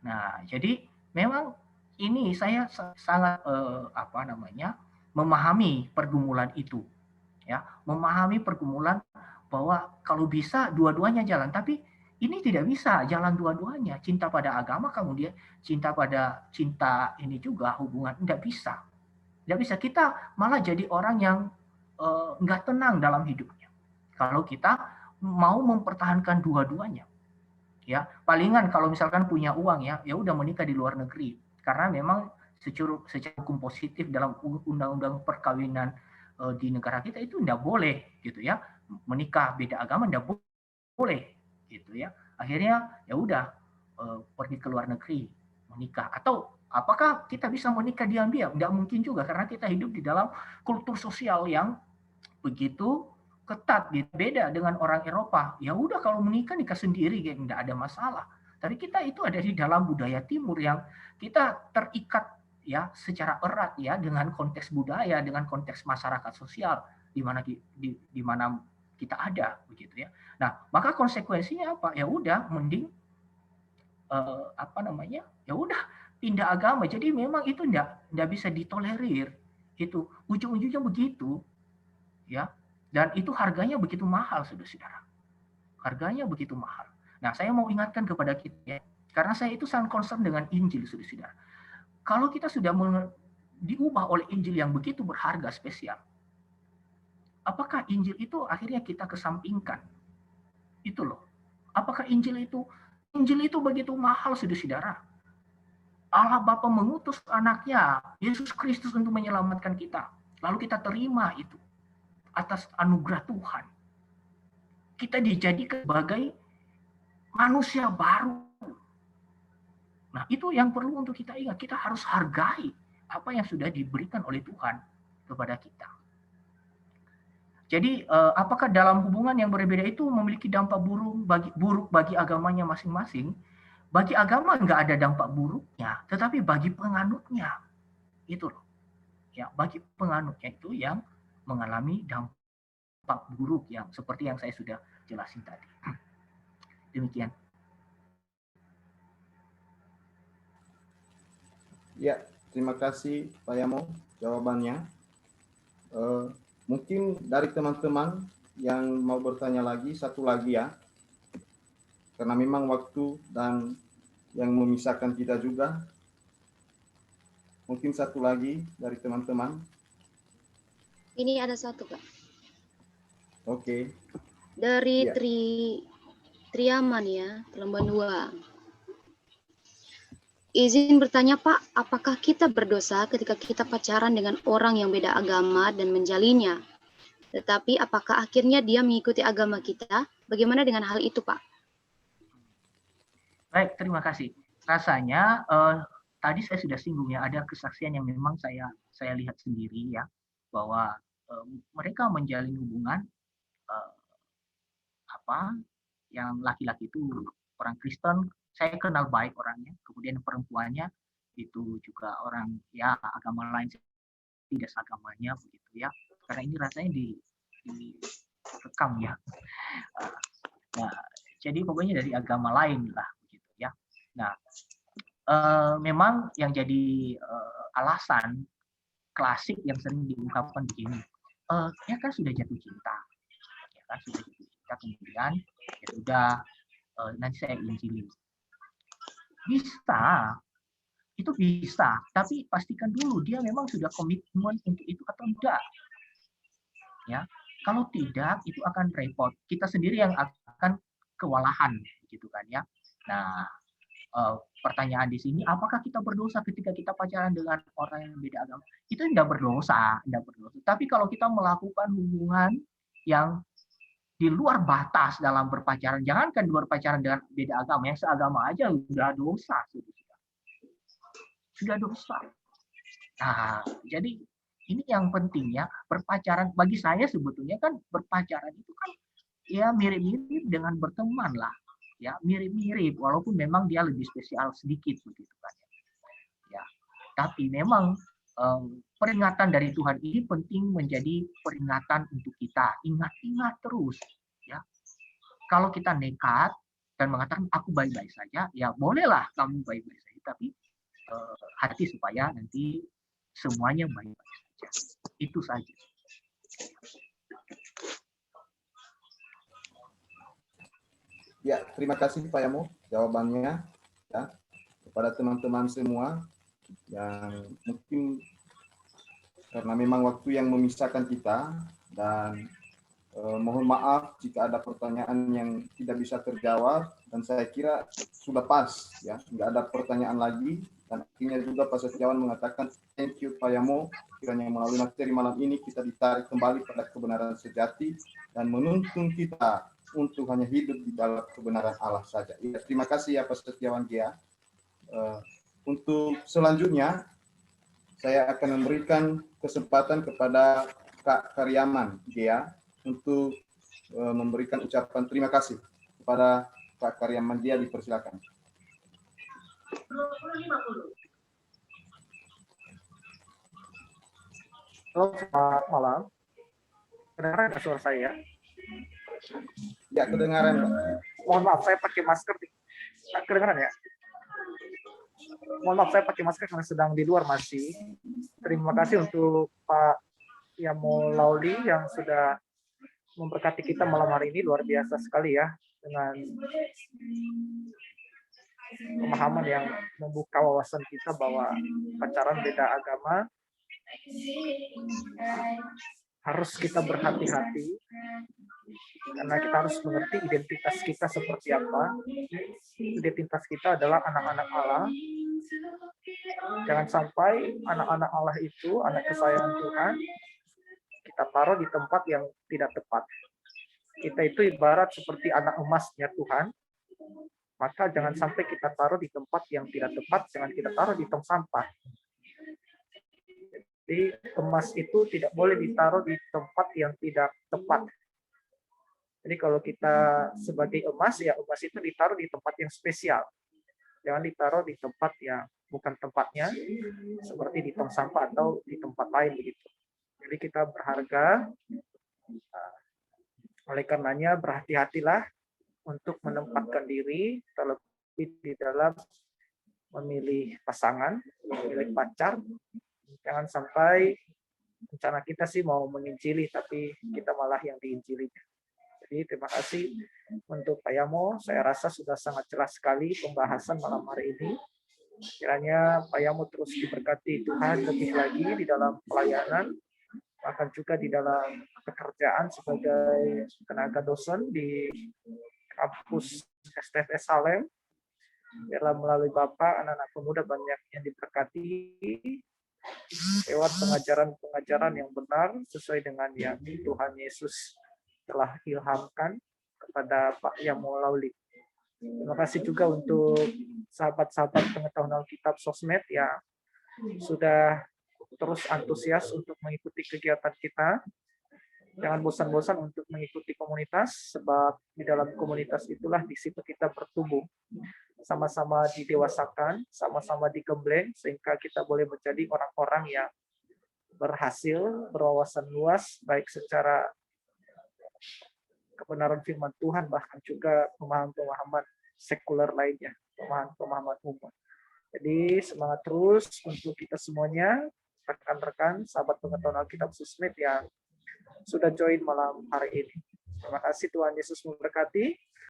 Nah, jadi memang ini saya sangat memahami pergumulan itu, ya, memahami pergumulan bahwa kalau bisa dua-duanya jalan, tapi ini tidak bisa jalan dua-duanya. Cinta pada agama kemudian cinta ini juga hubungan, tidak bisa, kita malah jadi orang yang nggak tenang dalam hidupnya. Kalau kita mau mempertahankan dua-duanya, ya palingan kalau misalkan punya uang ya udah menikah di luar negeri, karena memang secara hukum positif dalam undang-undang perkawinan di negara kita itu tidak boleh gitu ya, menikah beda agama tidak boleh gitu ya. Akhirnya ya udah pergi ke luar negeri menikah. Atau apakah kita bisa menikah diam-diam? Tidak mungkin juga, karena kita hidup di dalam kultur sosial yang begitu ketat gitu. Beda dengan orang Eropa. Ya udah kalau menikah nikah sendiri gitu, tidak ada masalah. Tapi kita itu ada di dalam budaya Timur yang kita terikat ya secara erat ya dengan konteks budaya, dengan konteks masyarakat sosial di mana kita ada begitu ya. Nah, maka konsekuensinya apa? Ya udah mending ya udah pindah agama. Jadi memang itu enggak bisa ditolerir. Itu ujung-ujungnya begitu. Ya. Dan itu harganya begitu mahal, Saudara-saudara. Harganya begitu mahal. Nah, saya mau ingatkan kepada kita ya, karena saya itu sangat concern dengan Injil, Saudara-saudara. Kalau kita sudah diubah oleh Injil yang begitu berharga spesial, apakah Injil itu akhirnya kita kesampingkan? Itu loh. Apakah Injil itu begitu mahal, Saudara-saudara? Allah Bapa mengutus anaknya, Yesus Kristus untuk menyelamatkan kita. Lalu kita terima itu atas anugerah Tuhan. Kita dijadikan sebagai manusia baru. Nah, itu yang perlu untuk kita ingat. Kita harus hargai apa yang sudah diberikan oleh Tuhan kepada kita. Jadi, apakah dalam hubungan yang berbeda itu memiliki dampak buruk bagi agamanya masing-masing? Bagi agama nggak ada dampak buruknya, tetapi bagi penganutnya, itu loh. ya bagi penganutnya itu yang mengalami dampak buruk yang seperti yang saya sudah jelasin tadi. Demikian. Ya, terima kasih Pak Yamo jawabannya. Mungkin dari teman-teman yang mau bertanya lagi, satu lagi ya. Karena memang waktu dan yang memisahkan kita juga. Mungkin satu lagi dari teman-teman. Ini ada satu, Pak. Oke. Dari Ya. Triaman ya, Lemban 2. Izin bertanya Pak, apakah kita berdosa ketika kita pacaran dengan orang yang beda agama dan menjalinnya? Tetapi apakah akhirnya dia mengikuti agama kita? Bagaimana dengan hal itu Pak? Baik, terima kasih. Rasanya tadi saya sudah singgung ya, ada kesaksian yang memang saya lihat sendiri ya, bahwa mereka menjalin hubungan yang laki-laki itu orang Kristen, saya kenal baik orangnya, kemudian perempuannya itu juga orang ya agama lain, tidak seagamanya begitu ya, karena ini rasanya direkam ya. Nah, jadi pokoknya dari agama lain lah begitu ya. Nah, memang yang jadi alasan klasik yang sering diungkapkan begini, ya kan sudah jatuh cinta, ya kan sudah jatuh cinta, kemudian ya sudah nanti saya injili. Bisa, itu bisa, tapi pastikan dulu dia memang sudah komitmen untuk itu atau enggak. Ya, kalau tidak itu akan repot. Kita sendiri yang akan kewalahan, gitu kan ya. Nah, pertanyaan di sini, apakah kita berdosa ketika kita pacaran dengan orang yang beda agama? Itu tidak berdosa, tidak berdosa. Tapi kalau kita melakukan hubungan yang di luar batas dalam berpacaran, jangankan luar pacaran dengan beda agama, yang seagama aja sudah dosa, sudah dosa. Nah, jadi ini yang pentingnya berpacaran. Bagi saya sebetulnya kan berpacaran itu kan ya mirip-mirip dengan berteman lah, ya mirip-mirip, walaupun memang dia lebih spesial sedikit begitu kan. Ya, tapi memang peringatan dari Tuhan ini penting menjadi peringatan untuk kita. Ingat-ingat terus, ya. Kalau kita nekat dan mengatakan aku baik-baik saja, ya bolehlah kamu baik-baik saja, tapi hati supaya nanti semuanya baik-baik saja. Itu saja. Ya, terima kasih Pak Yamo jawabannya ya kepada teman-teman semua yang mungkin karena memang waktu yang memisahkan kita, dan mohon maaf jika ada pertanyaan yang tidak bisa terjawab, dan saya kira sudah pas ya, nggak ada pertanyaan lagi, dan akhirnya juga Pak Setiawan mengatakan thank you Pak Yamo, kiranya melalui materi malam ini kita ditarik kembali pada kebenaran sejati dan menuntun kita untuk hanya hidup di dalam kebenaran Allah saja. Ya, terima kasih ya Pak Setiawan Gia. Untuk selanjutnya saya akan memberikan kesempatan kepada Kak Karyaman Gia untuk memberikan ucapan terima kasih kepada Kak Karyaman Gia, dipersilakan. Halo, selamat malam. Kedengaran nggak suara saya? Ya, kedengaran, Pak. Mohon maaf, saya pakai masker. Kedengaran ya? Mohon maaf, saya pakai masker karena sedang di luar masih. Terima kasih untuk Pak Yamo Lauli yang sudah memberkati kita malam hari ini, luar biasa sekali ya, dengan pemahaman yang membuka wawasan kita bahwa pacaran beda agama harus kita berhati-hati karena kita harus mengerti identitas kita seperti apa. Identitas kita adalah anak-anak Allah. Jangan sampai anak-anak Allah itu, anak kesayangan Tuhan, kita taruh di tempat yang tidak tepat. Kita itu ibarat seperti anak emasnya Tuhan, maka jangan sampai kita taruh di tempat yang tidak tepat, jangan kita taruh di tong sampah. Jadi emas itu tidak boleh ditaruh di tempat yang tidak tepat. Jadi kalau kita sebagai emas, ya emas itu ditaruh di tempat yang spesial. Jangan ditaruh di tempat yang bukan tempatnya, seperti di tong sampah atau di tempat lain begitu. Jadi kita berharga, oleh karenanya berhati-hatilah untuk menempatkan diri, terlebih di dalam memilih pasangan, memilih pacar. Jangan sampai rencana kita sih mau menginjili, tapi kita malah yang diinjilinya. Jadi terima kasih untuk Pak Yamo. Saya rasa sudah sangat jelas sekali pembahasan malam hari ini. Kiranya Pak Yamo terus diberkati Tuhan lebih lagi di dalam pelayanan, bahkan juga di dalam pekerjaan sebagai tenaga dosen di kampus STFS Salem. Biarlah melalui Bapak, anak-anak pemuda banyak yang diberkati lewat pengajaran-pengajaran yang benar sesuai dengan yang Tuhan Yesus telah ilhamkan kepada Pak Yamo Lauli. Terima kasih juga untuk sahabat-sahabat pengetahuan Alkitab Sosmed yang sudah terus antusias untuk mengikuti kegiatan kita. Jangan bosan-bosan untuk mengikuti komunitas, sebab di dalam komunitas itulah di situ kita bertumbuh. Sama-sama didewasakan, sama-sama digembleng, sehingga kita boleh menjadi orang-orang yang berhasil, berwawasan luas, baik secara kebenaran firman Tuhan, bahkan juga pemahaman-pemahaman sekuler lainnya, pemahaman-pemahaman umum. Jadi semangat terus untuk kita semuanya, rekan-rekan, sahabat pengetahuan Alkitab Sosmed yang sudah join malam hari ini. Terima kasih, Tuhan Yesus memberkati.